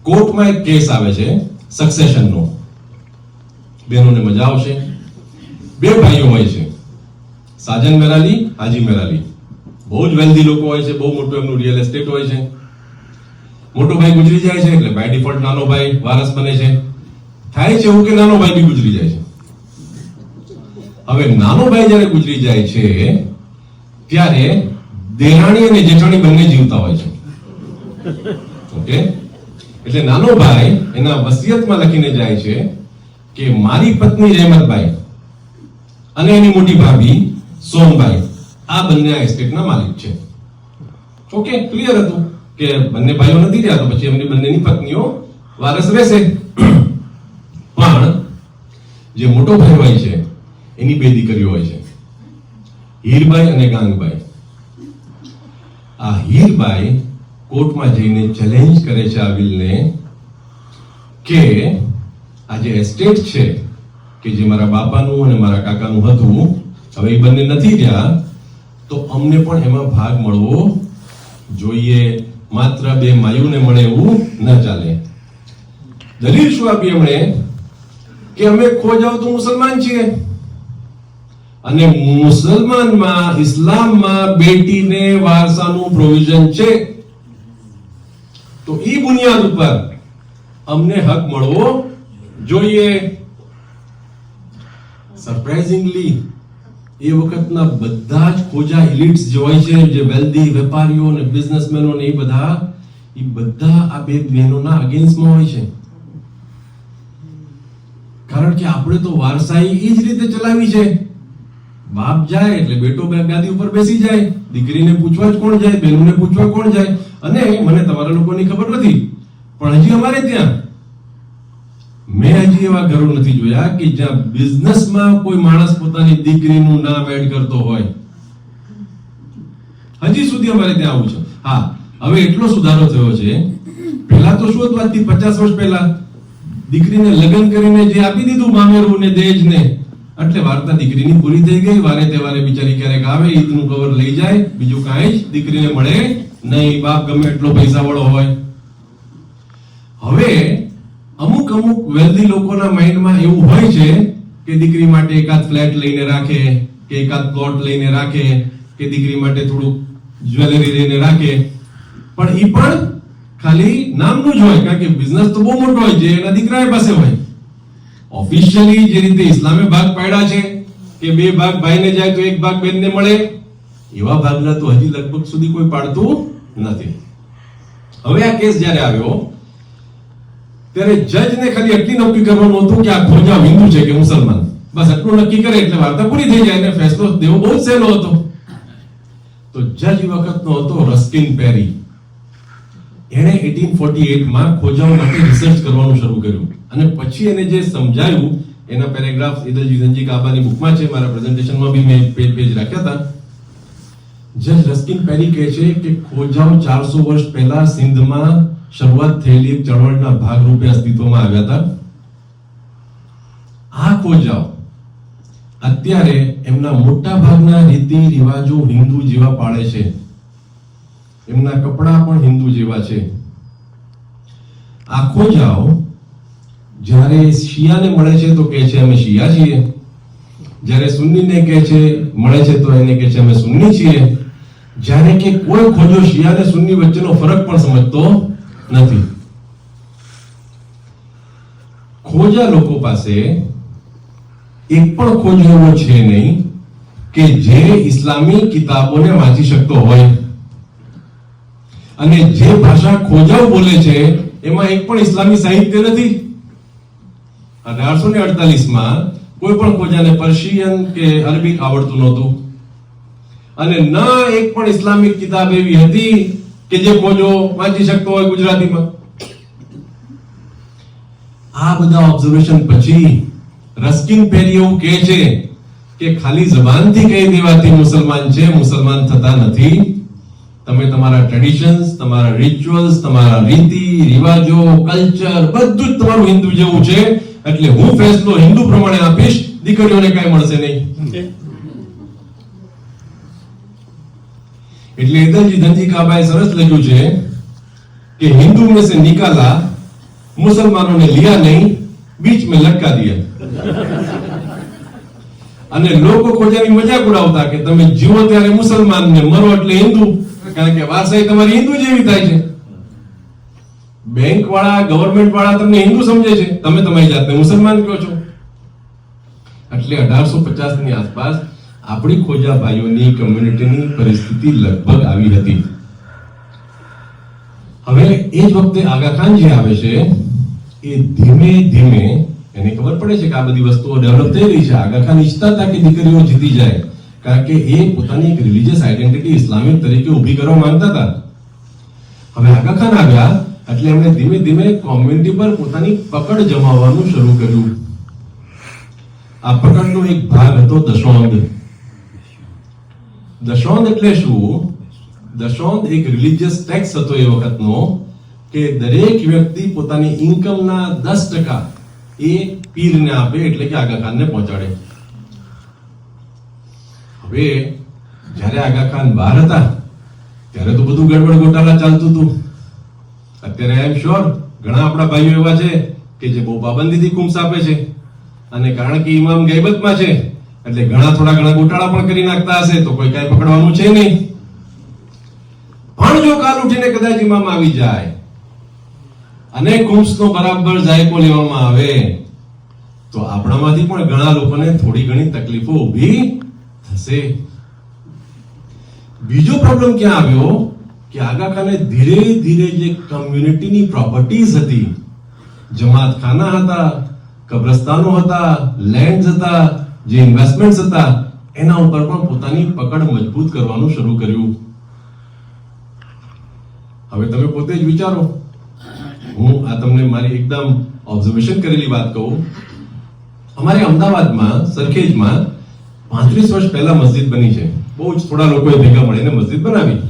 કોર્ટમાં એક કેસ આવે છે સક્સેશનનો. બહેનોને મજા આવશે. બે ભાઈઓ હોય છે, સાજન મેરાલી, હાજી મેરાલી. બહુ જ વેલ્ધી લોકો હોય છે, બહુ મોટું એમનું રિયલ એસ્ટેટ હોય છે. મોટો ભાઈ ગુજરી જાય છે એટલે બાય ડિફોલ્ટ નાનો ભાઈ વારસ બને છે. થાય છે એવું કે નાનો ભાઈ બી ગુજરી જાય છે. હવે નાનો ભાઈ જ્યારે ગુજરી જાય છે ત્યારે દેરાણી અને જેઠાણી બંને જીવતા હોય છે. ઓકે, એટલે નાનો ભાઈ એના વસિયતમાં લખીને જાય છે કે મારી પત્ની રહેમતભાઈ અને એની મોટી ભાભી સોનભાઈ આ બંને આ એસ્ટેટના માલિક છે. ઓકે, ક્લિયર હતું કે બંને ભાઈઓ નથી રહ્યા તો પછી એમની બંનેની પત્નીઓ વારસ રહેશે. પણ જે મોટો ભાઈ હોય છે એની બે દીકરીઓ હોય છે, હીરબાઈ અને ગાંગબાઈ. આ હીરબાઈ કોર્ટમાં જઈને ચેલેન્જ કરે છે આ વિલને કે આ જે એસ્ટેટ છે કે જે મારા બાપાનું અને મારા કાકાનું હતું, હવે એ બંને નથી રહ્યા તો અમને પણ એમાં ભાગ મળવો જોઈએ, માત્ર બે માયુને મળે એવું ન ચાલે. દલીલ શું આપી એમણે કે અમે ખોજાઓ તો મુસલમાન છીએ અને મુસલમાનમાં ઇસ્લામમાં બેટીને વારસાનું પ્રોવિઝન છે, તો ઈ બુનિયાદ ઉપર અમને હક મળવો જોઈએ. સરપ્રાઇઝિંગલી એ વખતના બધા જ ખોજા એલિટ્સ જે હોય છે, જે વેલ્ધી વેપારીઓ અને બિઝનેસમેનો ને એ બધા આ બે બહેનોના અગેન્સ્ટમાં હોય છે. કારણ કે આપણે તો વારસાઈ એ જ રીતે ચલાવી છે, બાપ જાય એટલે બેટો ગાદી ઉપર બેસી જાય, દીકરીને પૂછવા જ કોણ જાય, બહેનોને પૂછવા કોણ જાય. અને મને તમારા લોકોની ખબર નથી પણ હજી અમારે ત્યાં મેં હજી એવા ઘરો નથી જોયા કે જ્યાં બિઝનેસમાં કોઈ માણસ પોતાની દીકરીનું નામ એડ કરતો હોય. હજી સુધી અમારે ત્યાં આવું છે. હા, હવે એટલો સુધારો થયો છે. પહેલા તો શું હતું, આજથી 50 વર્ષ પહેલા દીકરીને લગ્ન કરીને જે આપી દીધું મામેરું ને દહેજ ને, એટલે વાર્તા દીકરીની પૂરી થઈ ગઈ. વારે તહેવારે બિચારી ક્યારેક આવે, ઈદનું કવર લઈ જાય, બીજું કાંઈ જ દીકરીને મળે નહીં, બાપ ગમે એટલો પૈસા વાળો હોય. હવે અમુક વેલ્ધી લોકોના માઇન્ડમાં એવું હોય છે કે દીકરી માટે એકાદ ફ્લેટ લઈને રાખે, કે એકાદ પ્લોટ લઈને રાખે, કે દીકરી માટે થોડુંક જ્વેલરી લઈને રાખે. પણ ઈ પણ ખાલી નામનું જ હોય, કારણ કે બિઝનેસ તો બહુ મોટો હોય જે એના દીકરા પાસે હોય. ઓફિશિયલી જે રીતે ઇસ્લામે ભાગ પાડ્યા છે કે 2 ભાગ ભાઈને જાય તો 1 ભાગ બહેનને મળે, એવા ભાગના તો હજી લગભગ સુધી કોઈ પાડતું નથી. હવે આ કેસ જ્યારે આવ્યો ત્યારે જજને ખાલી એટલી નક્કી કરવાનું હતું કે આ ખોજા હિન્દુ છે કે મુસલમાન, બસ આટલું નક્કી કરે એટલે વાર્તા પૂરી થઈ જાય. અને ફેસલો દેવો બહુ જ સહેલો હતો. તો જજ વખતનો હતો રસ્કિન પેરી. એણે 1848 માં ખોજાઓ માટે રિસર્ચ કરવાનું શરૂ કર્યું અને પછી એને જે સમજાયું એના પેરેગ્રાફ ઇદલજી કાબાની બુકમાં છે, મારા પ્રેઝન્ટેશનમાં બી મેં પેજ રાખ્યા હતા. જજ રસ્કિન પેરી કહે છે કે ખોજાઓ 400 વર્ષ પહેલા સિંધમાં શરૂઆત થયેલી એક ચળવળના ભાગરૂપે અસ્તિત્વમાં આવ્યા હતા. આ ખોજાઓ અત્યારે એમના મોટા ભાગના રીતિ રિવાજો હિન્દુ જેવા પાળે છે, એમના કપડા પણ હિન્દુ જેવા છે. આ ખોજાઓ જ્યારે શિયાને મળે છે તો કહે છે અમે શિયા છીએ, જ્યારે સુન્નીને કહે છે મળે છે તો એને કહે છે અમે સુન્ની છીએ. જ્યારે કે કોઈ ખોજો શિયા અને સુન્ની વચ્ચેનો ફરક પણ સમજતો નથી. ખોજા લોકો પાસે એક પણ ખોજો એવો છે નહીં કે જે ઇસ્લામી કિતાબોને વાંચી શકતો હોય. અને જે ભાષા ખોજાઓ બોલે છે એમાં એક પણ ઇસ્લામી સાહિત્ય નથી. 1848 માં કોઈ પણ ખોજાને પર્શિયન કે અરબિક આવડતું નહોતું અને ન એક પણ ઇસ્લામિક કિતાબ એવી હતી કે જે ખોજો વાંચી શકતો હોય ગુજરાતીમાં. આ બધા ઓબ્ઝર્વેશન પછી રસ્કિન પેરી એવું કહે છે કે ખાલી જબાનથી કહી દેવાથી મુસલમાન છે, મુસલમાન થતા નથી. તમે તમારા ટ્રેડિશન્સ, તમારા રિચ્યુઅલ્સ, તમારા રીતિ રિવાજો, કલ્ચર બધું જ તમારું હિન્દુ જેવું છે, એટલે હું ફેસલો હિન્દુ પ્રમાણે આપીશ, દીકરીઓને કઈ મળશે નહીં. એટલે ઇદલજી કાબાએ સરસ લખ્યું છે કે હિન્દુ में से निकाला, मुसलमानों ने लिया नहीं, बीच में लटका दिया. અને લોકો ખોજાની મજાક ઉડાવતા કે તમે જીવો ત્યારે મુસલમાન ને મરો એટલે હિન્દુ, કારણ કે વારસાઈ તમારી હિન્દુ જેવી થાય છે. બેંક વાળા, ગવર્નમેન્ટ વાળા તમને હિન્દુ સમજે છે, તમે તમારી જાતને મુસલમાન કહો છો. એટલે 1850 ની આસપાસ આપણી ખોજા ભાઈઓની કમ્યુનિટીની પરિસ્થિતિ લગભગ આવી હતી. હવે એ જ વખતે આગા ખાન જે આવે છે એ ધીમે ધીમે એને ખબર પડે છે કે આ બધી વસ્તુઓ ડેવલપ થઈ રહી છે. આગા ખાન ઈચ્છતા હતા કે દીકરીઓ જીતી જાય, કારણ કે એ પોતાની એક રિલીજીયસ આઈડેન્ટિટી ઇસ્લામિક તરીકે ઊભી કરવા માંગતા હતા. હવે આગા ખાન આવ્યા એટલે એમણે ધીમે ધીમે કોમ્યુનિટી પર પોતાની પકડ જમાવવાનું શરૂ કર્યું. આ પકડનો એક ભાગ હતો દશોંદ. દશોંદ એટલે શું? દશોંદ એક રિલીજીયસ ટેક્સ હતો એ વખતનો કે દરેક વ્યક્તિ પોતાની ઇન્કમના 10% એ પીરને આપે, એટલે કે આગા ખાનને પહોંચાડે. હવે જ્યારે આગા ખાન બહાર હતા ત્યારે તો બધું ગડબડ ગોટાળા ચાલતું હતું. અત્યારે આઈ એમ શ્યોર ઘણા આપણા ભાઈઓ એવા છે કે જે બહુ પાબંદીથી ખુમ્સ આપે છે, અને કારણ કે ઇમામ ગૈબતમાં છે એટલે થોડા ઘણા ગોટાળા પણ કરી નાખતા હશે, તો કોઈ કાંઈ પકડવાનું છે નહીં. પણ જો કાલ ઉઠીને કદાચ ઇમામ આવી જાય અને ખુમ્સનો બરાબર જાયકો લેવામાં આવે તો આપણામાંથી પણ ઘણા લોકોને થોડી ઘણી તકલીફો ઊભી થશે. બીજો પ્રોબ્લેમ ક્યાં આવ્યો કે આગા ખાને ધીરે ધીરે જે કમ્યુનિટીની પ્રોપર્ટીઝ હતી, જમાત ખાના હતા, કબ્રસ્તાનો હતા, લેન્ડ્સ હતા, જે ઇન્વેસ્ટમેન્ટ્સ હતા, એના ઉપર પણ પોતાની પકડ મજબૂત કરવાનું શરૂ કર્યું. હવે તમે પોતે જ વિચારો, હું આ તમને મારી એકદમ ઓબ્ઝર્વેશન કરેલી વાત કહું. અમારે અમદાવાદમાં સરખેજમાં 35 વર્ષ પહેલા મસ્જિદ બની છે. બહુ જ થોડા લોકોએ ભેગા મળીને મસ્જિદ બનાવી.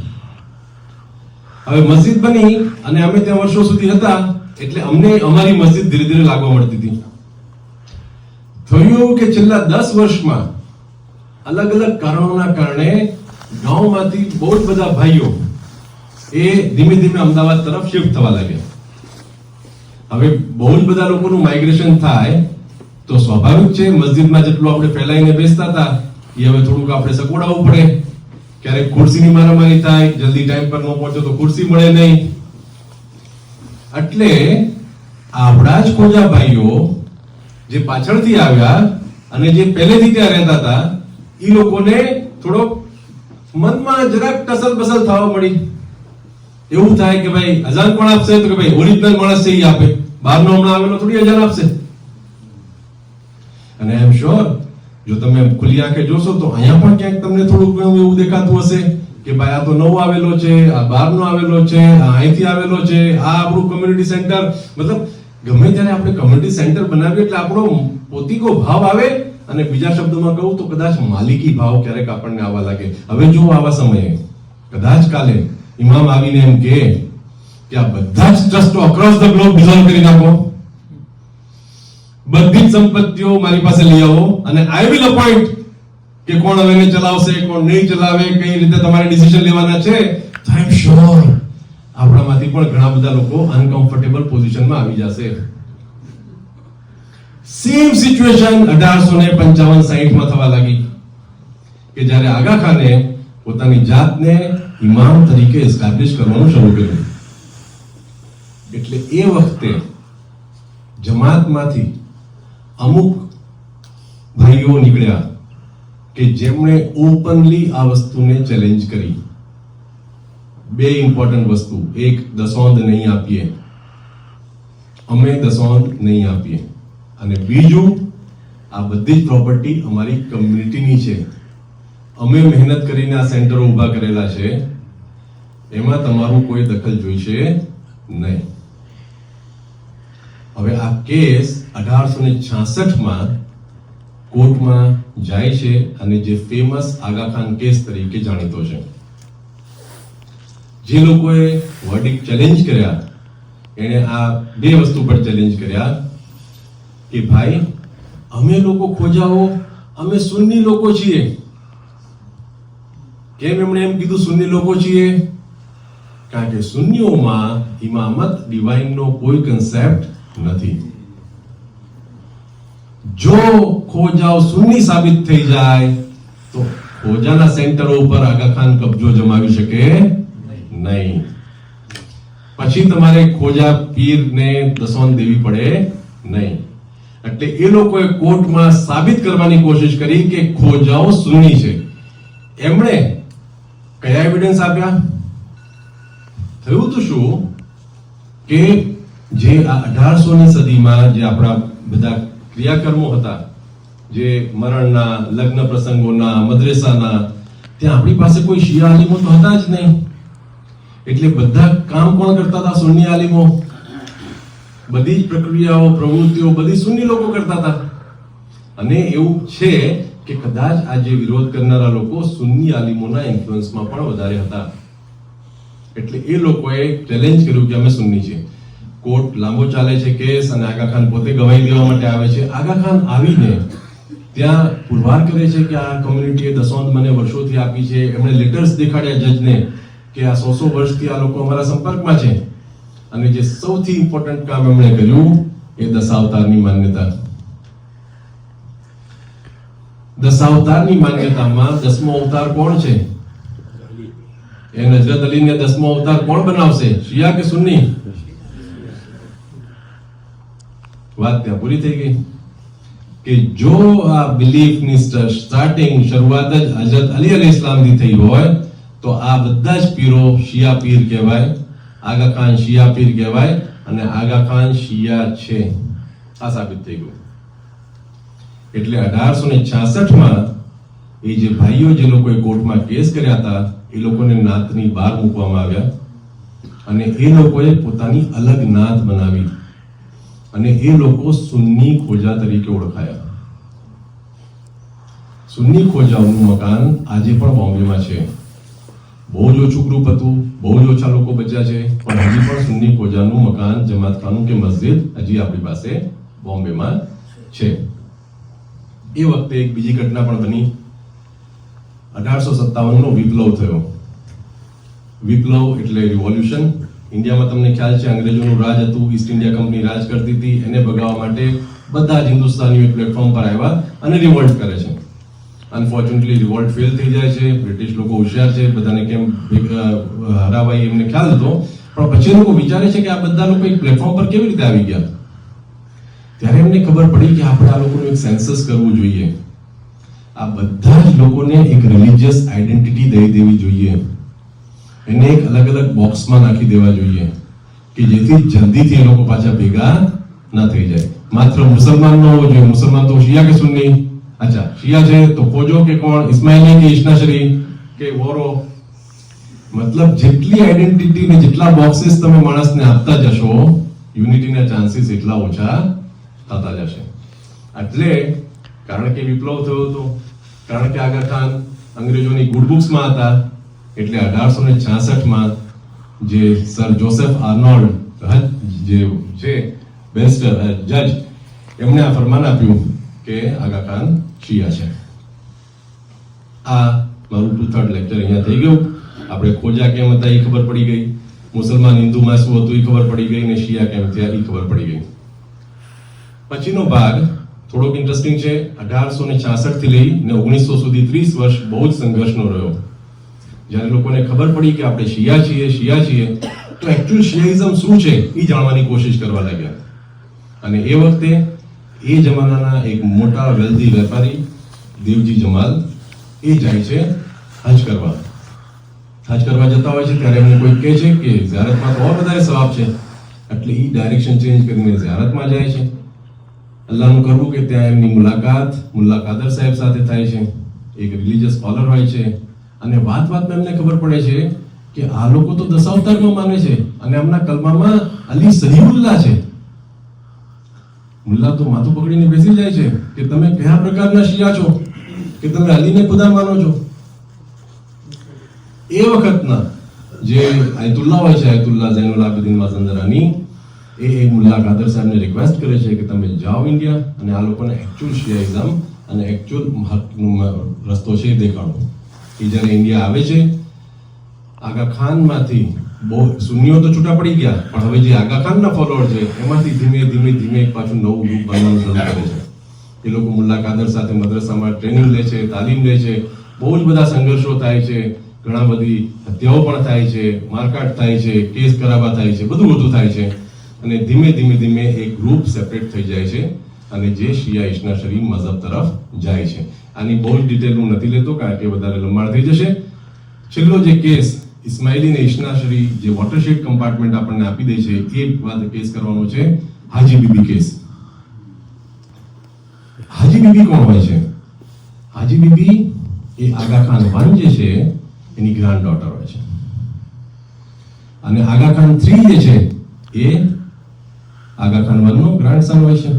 હવે મસ્જિદ બની અને અમે ત્યાં વર્ષો સુધી હતા એટલે અમને અમારી મસ્જિદ ધીરે ધીરે લાગવા મળતી હતી. થયું કે છેલ્લા 10 વર્ષમાં અલગ અલગ કારણોના કારણે ગામમાંથી બહુ જ બધા ભાઈઓ એ ધીમે ધીમે અમદાવાદ તરફ શિફ્ટ થવા લાગ્યા. હવે બહુ જ બધા લોકોનું માઇગ્રેશન થાય તો સ્વાભાવિક છે મસ્જિદમાં જેટલું આપણે ફેલાઈને બેસતા હતા એ હવે થોડુંક આપણે સગવડાવવું પડે. ક્યારેક ખુરશીની મારામારી થાય, જલ્દી ટાઈમ પર ન પહોંચો તો ખુરશી મળે નહીં. એટલે આપણા જ ખોજા ભાઈઓ જે પાછળથી આવ્યા અને જે પહેલેથી ત્યાં રહેતા હતા એ લોકોને થોડો મનમાં જરાક ટસલ બસલ થવા મળી. એવું થાય કે ભાઈ અજાન પણ આપશે તો કે ભાઈ ઓરિજિનલ માણસ છે એ આપે, બહારનો હમણાં આવેલો થોડી અજાન આપશે. અને આઈ એમ શ્યોર જો તમે ખુલ્લી આંખે જોશો તો અહીંયા પણ ક્યાંક તમને થોડુંક એવું દેખાતું હશે કે ભાઈ આ તો નવો આવેલો છે, આ બહારનો આવેલો છે, આ અહીંથી આવેલો છે, આ આપણું કમ્યુનિટી સેન્ટર. મતલબ ગમે ત્યારે આપણે કમ્યુનિટી સેન્ટર બનાવીએ એટલે આપણો પોતીકો ભાવ આવે, અને બીજા શબ્દોમાં કહું તો કદાચ માલિકી ભાવ ક્યારેક આપણને આવવા લાગે. હવે જો આવા સમયે કદાચ કાલે ઇમામ આવીને એમ કહે કે આ બધા જ ટ્રસ્ટો અક્રોસ ધ ગ્લોબ ડિઝોલ્વ કરી નાખો, બધી જ સંપત્તિઓ મારી પાસે લઈ આવો અને આઈ વિલ અપોઇન્ટ કે કોણ હવે એને ચલાવશે, કોણ નહીં ચલાવે, કઈ રીતે તમારે ડિસિઝન લેવાના છે. તો આઈ એમ શ્યોર આપણામાંથી પણ ઘણા બધા લોકો અનકમ્ફર્ટેબલ પોઝિશનમાં આવી જશે. સેમ સિચ્યુએશન 1855-60 માં થવા લાગી કે જ્યારે આગા ખાને પોતાની જાતને ઇમામ તરીકે એસ્ટાબ્લિશ કરવાનું શરૂ કર્યું. એટલે એ વખતે જમાતમાંથી અમુક ભાઈઓ નીકળ્યા કે જેમણે ઓપનલી આ વસ્તુને ચેલેન્જ કરી. બે ઇમ્પોર્ટન્ટ વસ્તુ, એક દસોંદ નહીં આપીએ, અમે દસોંદ નહીં આપીએ, અને બીજું આ બધી જ પ્રોપર્ટી અમારી કમ્યુનિટીની છે, અમે મહેનત કરીને આ સેન્ટરો ઊભા કરેલા છે, એમાં તમારું કોઈ દખલ જોઈશે નહીં. હવે આ કેસ 1866માં કોર્ટમાં જાય છે અને જે ફેમસ આગા ખાન કેસ તરીકે જાણીતો છે. જે લોકોએ વર્ડિક્ટ ચેલેન્જ કર્યા એને આ બે વસ્તુ પર ચેલેન્જ કર્યા કે ભાઈ અમે લોકો ખોજાઓ, અમે સુન્ની લોકો છીએ. કેમ એમણે એમ કીધું સુન્ની લોકો છીએ? કારણ કે સુન્નીઓમાં ઇમામત ડિવાઇનનો કોઈ કન્સેપ્ટ નથી. જો ખોજાઓ સુન્ની સાબિત થઈ જાય તો ખોજાના સેન્ટરો ઉપર આગા ખાન કબજો જમાવી શકે નહીં. પછી તમારે ખોજા પીરને દસોન દેવી પડે નહીં. એટલે એ લોકોએ કોર્ટમાં સાબિત કરવાની કોશિશ કરી કે ખોજાઓ સુન્ની છે. એમણે કયા એવિડન્સ આપ્યા? થયું તો શું કે જે આ 1800ની સદીમાં જે આપણા બધા ક્રિયાકર્મો હતા, જે મરણના, લગ્ન પ્રસંગોના, મદ્રેસાના, ત્યાં આપણી પાસે કોઈ શિયા આલિમો તો હતા જ નહીં. એટલે બધા કામ કોણ કરતા હતા? સુન્ની આલિમો. બધી જ પ્રક્રિયાઓ, પ્રવૃત્તિઓ બધી સુન્ની લોકો કરતા હતા. અને એવું છે કે કદાચ આ જે વિરોધ કરનારા લોકો સુન્ની આલિમોના ઇન્ફ્લુઅન્સમાં પણ વધારે હતા. એટલે એ લોકોએ ચેલેન્જ કર્યું કે અમે સુન્ની છીએ. કોર્ટ લાંબો ચાલે છે કેસ, અને આગા ખાન પોતે ગવાહી દેવા માટે આવે છે. આગા ખાન આવીને ત્યાં પુરવાર કરે છે કે આ કમ્યુનિટીએ દસોંધ મને વર્ષોથી આપી છે. એમણે લેટર્સ દેખાડ્યા જજને કે આ 100 વર્ષથી આ લોકો અમારા સંપર્કમાં છે. અને જે સૌથી ઇમ્પોર્ટન્ટ કામ એમણે કર્યું એ દશાવતારની માન્યતા. દશાવતારની માન્યતામાં 10મો અવતાર કોણ છે? એ હજરત અલીને 10મો અવતાર કોણ બનાવશે? શિયા કે સુન્ની? વાત ત્યાં પૂરી થઈ ગઈ કે જો આ બિલીફની શરૂઆત જ હજરત અલી અલૈહિસ્સલામથી થઈ હોય તો આ બધા જ પીરો શિયા પીર કહેવાય, આગા ખાન શિયા પીર કહેવાય, અને આગા ખાન શિયા છે. આ સાબિત થઈ ગયું. એટલે 1866માં એ જે ભાઈઓ જે લોકોએ કોર્ટમાં કેસ કર્યા હતા એ લોકોને નાતની બહાર મૂકવામાં આવ્યા, અને એ લોકોએ પોતાની અલગ નાત બનાવી, અને એ લોકો સુન્ની ખોજા તરીકે ઓળખાયા. સુન્ની ખોજાઓનું મકાન આજે પણ બોમ્બેમાં છે. બહુ જ ઓછું ગ્રુપ હતું, બહુ જ ઓછા લોકો બચ્યા છે, પણ હજી પણ સુન્ની ખોજાનું મકાન, જમાતખાનું કે મસ્જિદ હજી આપણી પાસે બોમ્બેમાં છે. એ વખતે એક બીજી ઘટના પણ બની. 1857નો વિપ્લવ થયો. વિપ્લવ એટલે રિવોલ્યુશન. ઇન્ડિયામાં તમને ખ્યાલ છે અંગ્રેજોનું રાજ હતું, ઈસ્ટ ઇન્ડિયા કંપની રાજ કરતી હતી. એને ભગાવવા માટે બધા જ હિન્દુસ્તાનીઓ એક પ્લેટફોર્મ પર આવ્યા અને રિવોલ્ટ કરે છે. અનફોર્ચ્યુનેટલી રિવોલ્ટ ફેલ થઈ જાય છે. બ્રિટિશ લોકો હોશિયાર છે, બધાને કેમ હરાવાય એમને ખ્યાલ હતો, પણ પછી લોકો વિચારે છે કે આ બધા લોકો એક પ્લેટફોર્મ પર કેવી રીતે આવી ગયા. ત્યારે એમને ખબર પડી કે આપણે આ લોકોનું એક સેન્સસ કરવું જોઈએ. આ બધા જ લોકોને એક રિલિજિયસ આઈડેન્ટિટી દઈ દેવી જોઈએ. એને એક અલગ અલગ બોક્સમાં નાખી દેવા જોઈએ કે જેથી જલ્દીથી એ લોકો પાછા ભેગા ના થઈ જાય. માત્ર મુસલમાન ન હોવો જોઈએ. મુસલમાન તો શિયા કે સુન્ની? અચ્છા, શિયા છે તો ખોજો કે કોણ? ઇસ્માઇલી કે ઇશ્નાશરી કે વોરો? મતલબ જેટલી આઈડેન્ટિટી ને જેટલા બોક્સીસ તમે માણસને આપતા જશો, યુનિટીના ચાન્સીસ એટલા ઓછા થતા જશે. એટલે કારણ કે વિપ્લવ થયો હતો, કારણ કે આગા ખાન અંગ્રેજોની ગુડ બુક્સમાં હતા, એટલે 1866માં જે સર જોસેફ આર્નોલ્ડ જે છે બેરિસ્ટર જજ, એમણે આ ફરમાન આપ્યું કે આગા ખાન શિયા છે. આ મારું 2/3 લેક્ચર અહીંયા થઈ ગયું. આપણે ખોજા કેમ હતા એ ખબર પડી ગઈ, મુસલમાન હિન્દુમાં શું હતું એ ખબર પડી ગઈ, ને શિયા કેમ થયા એ ખબર પડી ગઈ. પછીનો ભાગ થોડોક ઇન્ટરેસ્ટિંગ છે. 1866 થી લઈને 1900 સુધી 30 વર્ષ બહુ જ સંઘર્ષનો રહ્યો. જ્યારે લોકોને ખબર પડી કે આપણે શિયા છીએ તો એકચ્યુઅલ શિયાઇઝમ શું છે એ જાણવાની કોશિશ કરવા લાગ્યા. અને એ વખતે એ જમાનાના એક મોટા વેલ્ધી વેપારી દેવજી જમાલ એ જાય છે હજ કરવા. હજ કરવા જતા હોય છે ત્યારે એમને કોઈ કહે છે કે ઝિયારતમાં તો ઓર વધારે સવાબ છે, એટલે એ ડાયરેક્શન ચેન્જ કરીને ઝિયારતમાં જાય છે. અલ્લાહનું કરવું કે ત્યાં એમની મુલાકાત મુલ્લા કાદર સાહેબ સાથે થાય છે. એક રિલિજિયસ સ્કોલર હોય છે, અને વાતમાં એમને ખબર પડે છે કે આ લોકો તો દશાવતારમાં માને છે, અને એમના કલમામાં અલી સહીઉલ્લાહ છે. મુલ્લા તો માથું પકડીને બેસી જાય છે કે તમે કયા પ્રકારના શિયા છો કે તમે અલીને ખુદા માનો છો. એ વખતના જે આયતુલ્લાહ હોય છે, આયતુલ્લાહ ઝૈનુલ આબિદીન માઝંદરાની, એ મુલ્લા કાદર સાહેબને રિક્વેસ્ટ કરે છે કે તમે જાઓ ઇન્ડિયા અને આ લોકોને એકચ્યુઅલ શિયાઇઝમ અને એકચ્યુઅલ રસ્તો છે એ દેખાડો. એ જ્યારે ઇન્ડિયા આવે છે, આગા ખાનમાંથી બહુ સુન્નીઓ તો છૂટા પડી ગયા, પણ હવે જે આગા ખાનના ફોલોઅર છે એમાંથી ધીમે એક પાછું નવું ગ્રુપ બનવાનું શરૂ કરે છે. એ લોકો મુલ્લા કાદર સાથે મદ્રસામાં ટ્રેનિંગ લે છે, તાલીમ લે છે, બહુ જ બધા સંઘર્ષો થાય છે, ઘણા બધી હત્યાઓ પણ થાય છે, મારકાટ થાય છે, કેસ કરાવવા થાય છે, બધું થાય છે. અને ધીમે એક ગ્રુપ સેપરેટ થઈ જાય છે, અને જે શિયા ઇશ્નાશરી મઝહબ તરફ જાય છે. આની બહુ જ ડિટેલ હું નથી લેતો કારણ કે વધારે લંબાણ થઈ જશે. છેલ્લો જે કેસ ઇસ્માઇલી ને ઇશનાશરી જે વોટરશેડ કમ્પાર્ટમેન્ટ આપણને આપી દે છે એ વાત કેસ કરવાનો છે હાજી બીબી કેસ. હાજી બીબી કોણ હોય છે? હાજી બીબી એ આગા ખાન 1 જે છે એની ગ્રાન્ડ ડોટર હોય છે અને આગા ખાન 3 જે છે એ આગા ખાન 1 નો ગ્રાન્ડસન હોય છે.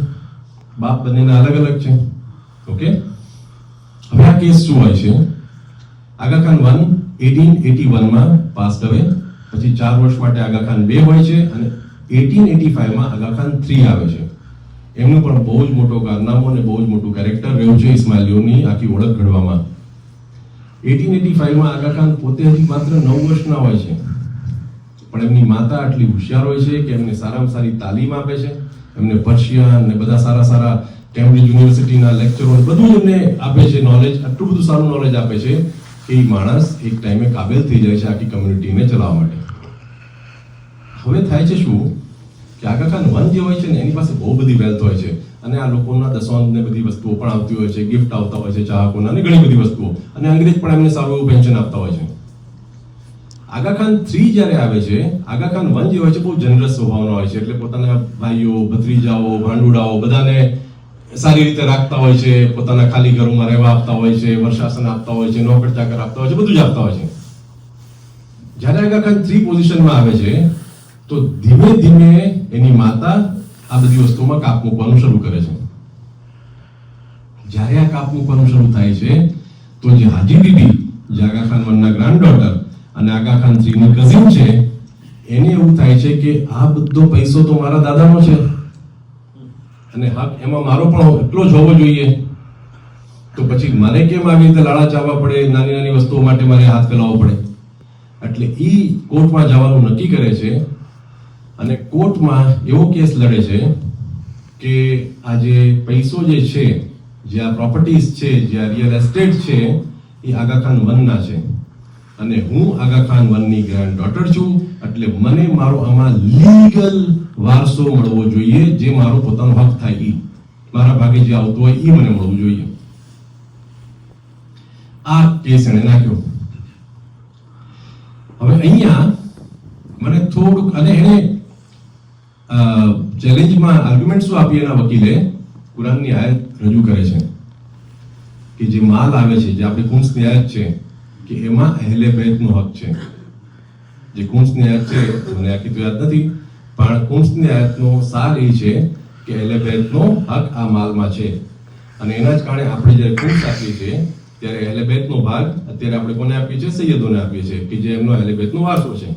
બાપ બંનેના અલગ અલગ છે. ઓકે, હવે આ કેસ શું હોય છે? આગા ખાન 1 1881 માં પાસ્ડ અવે, પછી 4 વર્ષ માટે આગા ખાન 2 હોય છે અને 1885 માં આગા ખાન 3 આવે છે. એમનું પણ બહુ જ મોટો કારનામો અને બહુ જ મોટું કેરેક્ટર રહ્યું છે ઇસ્માઇલીઓની આખી ઓળખ ઘડવામાં. 1885 માં આગા ખાન પોતે હજી માત્ર 9 વર્ષના હોય છે, પણ એમની માતા આટલી હોશિયાર હોય છે કે એમને સારામાં સારી તાલીમ આપે છે. એમને પર્શિયન ને બધા સારા સારા કેમ્બ્રિજ યુનિવર્સિટીના લેક્ચરો બધું એમને આપે છે, નોલેજ, આટલું બધું સારું નોલેજ આપે છે કે એ માણસ એક ટાઈમે કાબિલ થઈ જાય છે આખી કમ્યુનિટીને ચલાવવા માટે. હવે થાય છે શું કે આગા ખાન 1 જે હોય છે ને એની પાસે બહુ બધી વેલ્થ હોય છે અને આ લોકોના દસોંધ ને બધી વસ્તુઓ પણ આવતી હોય છે, ગિફ્ટ આવતા હોય છે ચાહકોના અને ઘણી બધી વસ્તુઓ, અને અંગ્રેજ પણ એમને સારું એવું પેન્શન આપતા હોય છે. આગા ખાન 3 જ્યારે આવે છે, આગા ખાન 1 જે હોય છે બહુ જનરસ સ્વભાવનો હોય છે, એટલે પોતાના ભાઈઓ, ભત્રીજાઓ, ભાંડુડાઓ બધાને સારી રીતે રાખતા હોય છે, પોતાના ખાલી ઘરોમાં રહેવા આપતા હોય છે, વર્ષાસન આપતા હોય છે, નોકર ચાકર આપતા હોય છે, બધું જ આપતા હોય છે. જ્યારે આગા ખાન 3 પોઝિશનમાં આવે છે તો ધીમે ધીમે એની માતા આ બધી વસ્તુમાં કાપ મૂકવાનું શરૂ કરે છે. જ્યારે આ કાપ મૂકવાનું શરૂ થાય છે તો જે હાજી બીબી, જે આગા ખાન 1 ના ગ્રાન્ડ ડોટર અને આગા ખાન 3 ની કઝિન છે, એને એવું થાય છે કે આ બધો પૈસો તો મારા દાદાનો છે અને હક એમાં મારો પણ એટલો જ હોવો જોઈએ, તો પછી મને કેમ આવી રીતે લાડા ચાવવા પડે, નાની નાની વસ્તુઓ માટે મારે હાથ ફેલાવવો પડે? એટલે ઈ કોર્ટમાં જવાનું નક્કી કરે છે અને કોર્ટમાં એવો કેસ લડે છે કે આ જે પૈસો જે છે, જે આ પ્રોપર્ટીઝ છે, જે આ રિયલ એસ્ટેટ છે, એ આગા ખાન 1 ના છે અને હું આગા ખાન 1 ની ગ્રાન્ડ ડોટર છું, એટલે મને મારો આમાં લીગલ વારસો મળવો જોઈએ, જે મારો પોતાનો હક થાય, ઈ મારા ભાગે જે આવતું હોય ઈ મને મળવું જોઈએ. આ કેસ એને નાખ્યો. હવે અહીંયા મને થોડુંક, અને એને ચેલેન્જમાં આર્ગ્યુમેન્ટ શું આપી એના વકીલે, કુરાનની આયત રજૂ કરે છે કે જે માલ આવે છે, જે આપણે કુંસની આયત છે કે એમાં અહેલે બેતનો હક છે. જે કુંસની આયત છે, મને આખી તો યાદ નથી, પણ કુંસની આયતનો સાર એ છે કે અહેલે બેતનો હક આ માલમાં છે અને એના જ કારણે આપણે જ્યારે કુંસ આપીએ છીએ ત્યારે અહેલે બેતનો ભાગ અત્યારે આપણે કોને આપીએ છીએ? સૈયદોને આપીએ છીએ કે જે એમનો અહેલે બેતનો વારસો છે.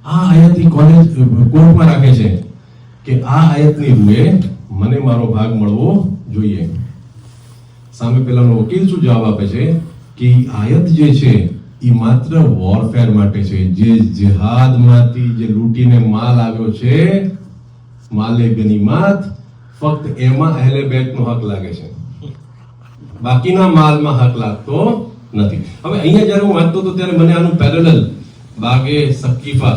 આ આયતની કોર્ટમાં રાખે છે કે આ આયતની રૂએ મને મારો ભાગ મળવો જોઈએ. સામે પેલાનો વકીલ શું જવાબ આપે છે કે આયત જે છે એ માત્ર વોરફેર માટે છે, જે જિહાદમાંથી જે લૂંટીને માલ આવ્યો છે, માલે ગનીમત, ફક્ત એમાં અહેલે બેતનો હક લાગે છે, બાકીના માલમાં હક લાગતો નથી. હવે અહીંયા જ્યારે હું વાંચતો હતો ત્યારે મને આનું પેરેલલ બાગે સકીફા,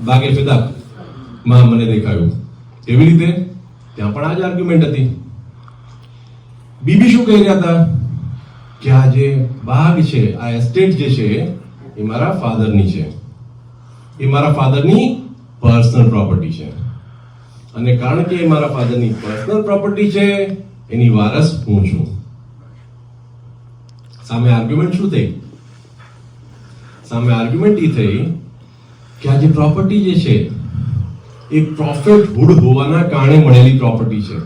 બાગે ફિદા માં મને દેખાયું. કેવી રીતે? ત્યાં પણ આ જ આર્ગ્યુમેન્ટ હતી. બીબી શું કહી રહ્યા હતા કે આ જે બાગ છે, આ એસ્ટેટ જે છે એ મારા ફાધરની છે, એ મારા ફાધરની પર્સનલ પ્રોપર્ટી છે અને કારણ કે એ મારા ફાધરની પર્સનલ પ્રોપર્ટી છે એની વારસ હું છું. સામે આર્ગ્યુમેન્ટ શું થઈ? સામે આર્ગ્યુમેન્ટ એ થઈ કે આ જે પ્રોપર્ટી જે છે એ પ્રોફિટહુડ હોવાના કારણે મળેલી પ્રોપર્ટી છે.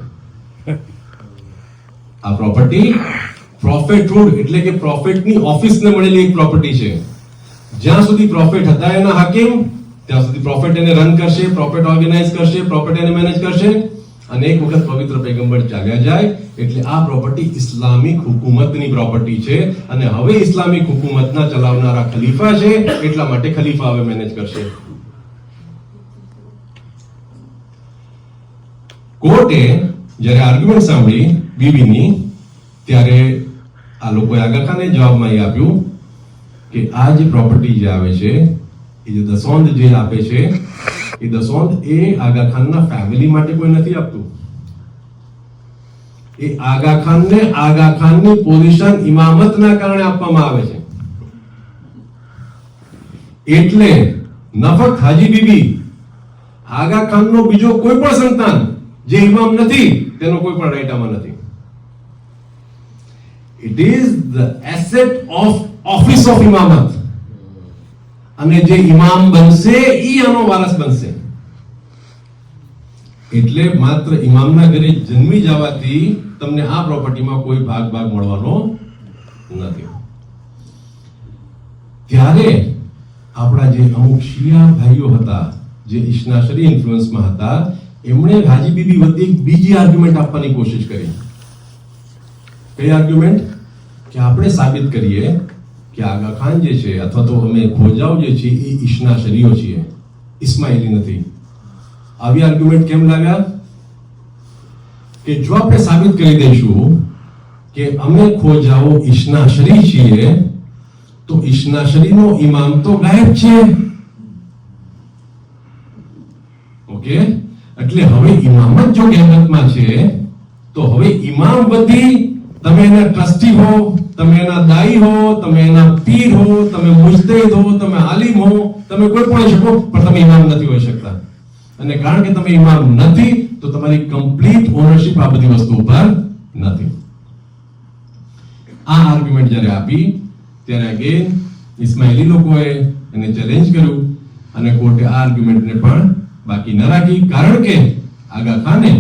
આ પ્રોપર્ટી પ્રોફિટહુડ એટલે કે પ્રોફિટની ઓફિસને મળેલી એક પ્રોપર્ટી છે. જ્યાં સુધી પ્રોફિટ હતા એના હાકીમ, ત્યાં સુધી પ્રોફિટ એને રન કરશે, પ્રોફિટ ઓર્ગેનાઇઝ કરશે, પ્રોફિટ એને મેનેજ કરશે અને એક વખત પવિત્ર પૈગંબર ચાલ્યા જાય એટલે આ પ્રોપર્ટી ઇસ્લામિક હુકુમતની પ્રોપર્ટી છે અને હવે ઇસ્લામિક હુકુમતના ચલાવનારા ખલીફા છે, એટલા માટે ખલીફા હવે મેનેજ કરશે. કોર્ટે જ્યારે આર્ગ્યુમેન્ટ સાંભળી બીબીની ત્યારે આ લોકોએ આગા ખાને જવાબમાં એ આપ્યું કે આ જે પ્રોપર્ટી જે આવે છે, એ જે દસોંદ જે આપે છે, એ દસોંદ એ આગા ખાનના ફેમિલી માટે કોઈ નથી આપતું. એ આગા ખાનને આગા ખાનની પોઝિશન ઇમામતના કારણે આપવામાં આવે છે. એટલે નફક હાજી બીબી આગા ખાનનો બીજો કોઈ પણ સંતાન જે ઇમામ નથી તેનો કોઈ પણ રાઈટ આમાં નથી. It is the asset of office of Imamat, અને જે ઇમામ બનશે ઈ આનો વારસ બનશે. એટલે માત્ર ઇમામના ઘરે જન્મી જવાથી તમને આ પ્રોપર્ટીમાં કોઈ ભાગ મળવાનો નથી. ત્યારે આપણા જે અમુક શિયા ભાઈઓ હતા જે ઇશ્નાશરી ઇન્ફ્લુઅન્સમાં હતા, એમણે હાજી બીબી વચ્ચે એક બીજી આર્ગ્યુમેન્ટ આપવાની કોશિશ કરી. કઈ આર્ગ્યુમેન્ટ? કે આપણે સાબિત કરીએ કે આગા ખાન જે છે અથવા તો અમે ખોજાઓ જે છે એ ઇશ્નાશરીઓ છીએ, ઇસ્માઇલી નથી. આવી આર્ગ્યુમેન્ટ કેમ લાવ્યા? કે જો આપણે સાબિત કરી દઈશું કે અમે ખોજાઓ ઇશ્નાશરી છીએ તો ઇશ્નાશરીનો ઇમામ તો ગાયબ છે. ઓકે, એટલે હવે ઇમામત જો ગેમતમાં છે તો હવે ઇમામ વધી તમે એના ટ્રસ્ટી હો, તમે એના દાઈ હો, તમે એના પીર હો, તમે મુજતહિદ હો, તમે આલિમ હો, તમે કોઈ પણ હોઈ શકો, પણ તમે ઇમામ નથી હોઈ શકતા. અને કારણ કે તમે ઇમામ નથી તો તમારી કમ્પ્લીટ ઓનરશિપ આ બધી વસ્તુ ઉપર નથી. આ આર્ગ્યુમેન્ટ જ્યારે આપી ત્યારે અગેન ઇસ્માઇલી લોકોએ એને ચેલેન્જ કર્યું અને કોર્ટે આ આર્ગ્યુમેન્ટને પણ બાકી ન રાખી. કારણ કે આગા ખાને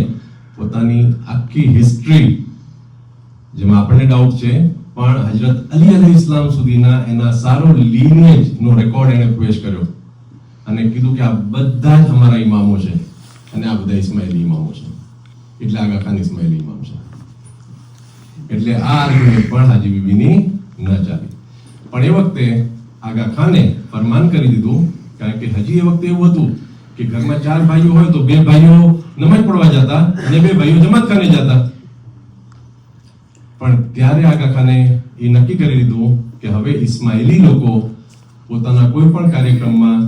પોતાની આખી હિસ્ટ્રી, જેમાં આપણને ડાઉટ છે, પણ હજરત અલી અલૈહિસ્સલામ સુધીના એના સારો લીનેજ નો રેકોર્ડ એને પેશ કર્યો અને કીધું કે આ બધા જ અમારા ઇમામો છે અને આ બધા ઇસ્માઇલી ઇમામો છે, એટલે આગા ખાન ઇસ્માઇલી ઇમામ છે. એટલે આ આર્ગ્યુમેન્ટ પણ હાજી બીબીની ન ચાલી. પણ એ વખતે આગા ખાને ફરમાન કરી દીધું, કારણ કે હજી એ વખતે એવું હતું કે ઘરમાં 4 ભાઈઓ હોય તો 2 ભાઈઓ નમાજ પડવા જતા અને 2 ભાઈઓ જમાત ખાને જતા. પણ ત્યારે આગા ખાને એ નક્કી કરી લીધું કે હવે ઇસ્માઇલી લોકો પોતાના કોઈ પણ કાર્યક્રમમાં,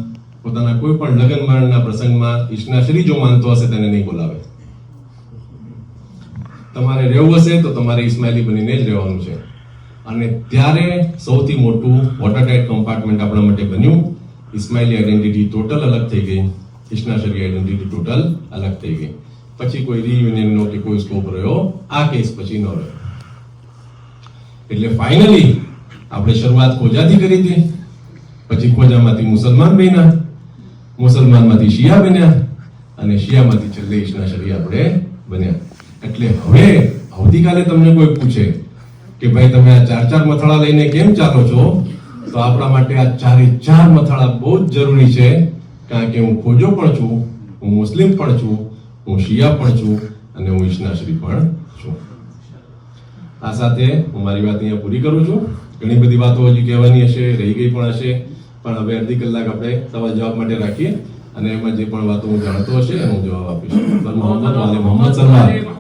પોતાના કોઈ પણ લગ્ન મરણના પ્રસંગમાં ઇશ્નાશરી જો માનતો હશે તેને નહીં બોલાવે. તમારે રહેવું હશે તો તમારે ઇસ્માઇલી બનીને જ રહેવાનું છે. અને ત્યારે સૌથી મોટું વોટરટાઇટ કમ્પાર્ટમેન્ટ આપણા માટે બન્યું. ઇસ્માઇલી આઈડેન્ટિટી ટોટલ અલગ થઈ ગઈ, ઇશ્નાશરી આઈડેન્ટિટી ટોટલ અલગ થઈ ગઈ. પછી કોઈ રિયુનિયનનો કે કોઈ સ્કોપ રહ્યો આ કેસ પછી ન રહ્યો. એટલે ફાઇનલી આપણે શરૂઆત ખોજાથી કરી હતી, પછી ખોજામાંથી મુસલમાન બન્યા, મુસલમાનમાંથી શિયા બન્યા અને શિયામાંથી છેલ્લે ઇશ્નાશરી આપણે બન્યા. એટલે હવે આવતીકાલે તમને કોઈ પૂછે કે ભાઈ તમે આ 4 મથાળા લઈને કેમ ચાલો છો, તો આપણા માટે આ 4 મથાળા બહુ જ જરૂરી છે. કારણ કે હું ખોજો પણ છું, હું મુસ્લિમ પણ છું, હું શિયા પણ છું અને હું ઇશ્નાશરી પણ છું. આ સાથે હું મારી વાત અહીંયા પૂરી કરું છું. ઘણી બધી વાતો હજી કહેવાની હશે, રહી ગઈ પણ હશે, પણ હવે અડધી કલાક આપણે સવાલ જવાબ માટે રાખીએ અને એમાં જે પણ વાતો હું જાણતો હશે એનો જવાબ આપીશ. મોહમ્મદ સરદાર.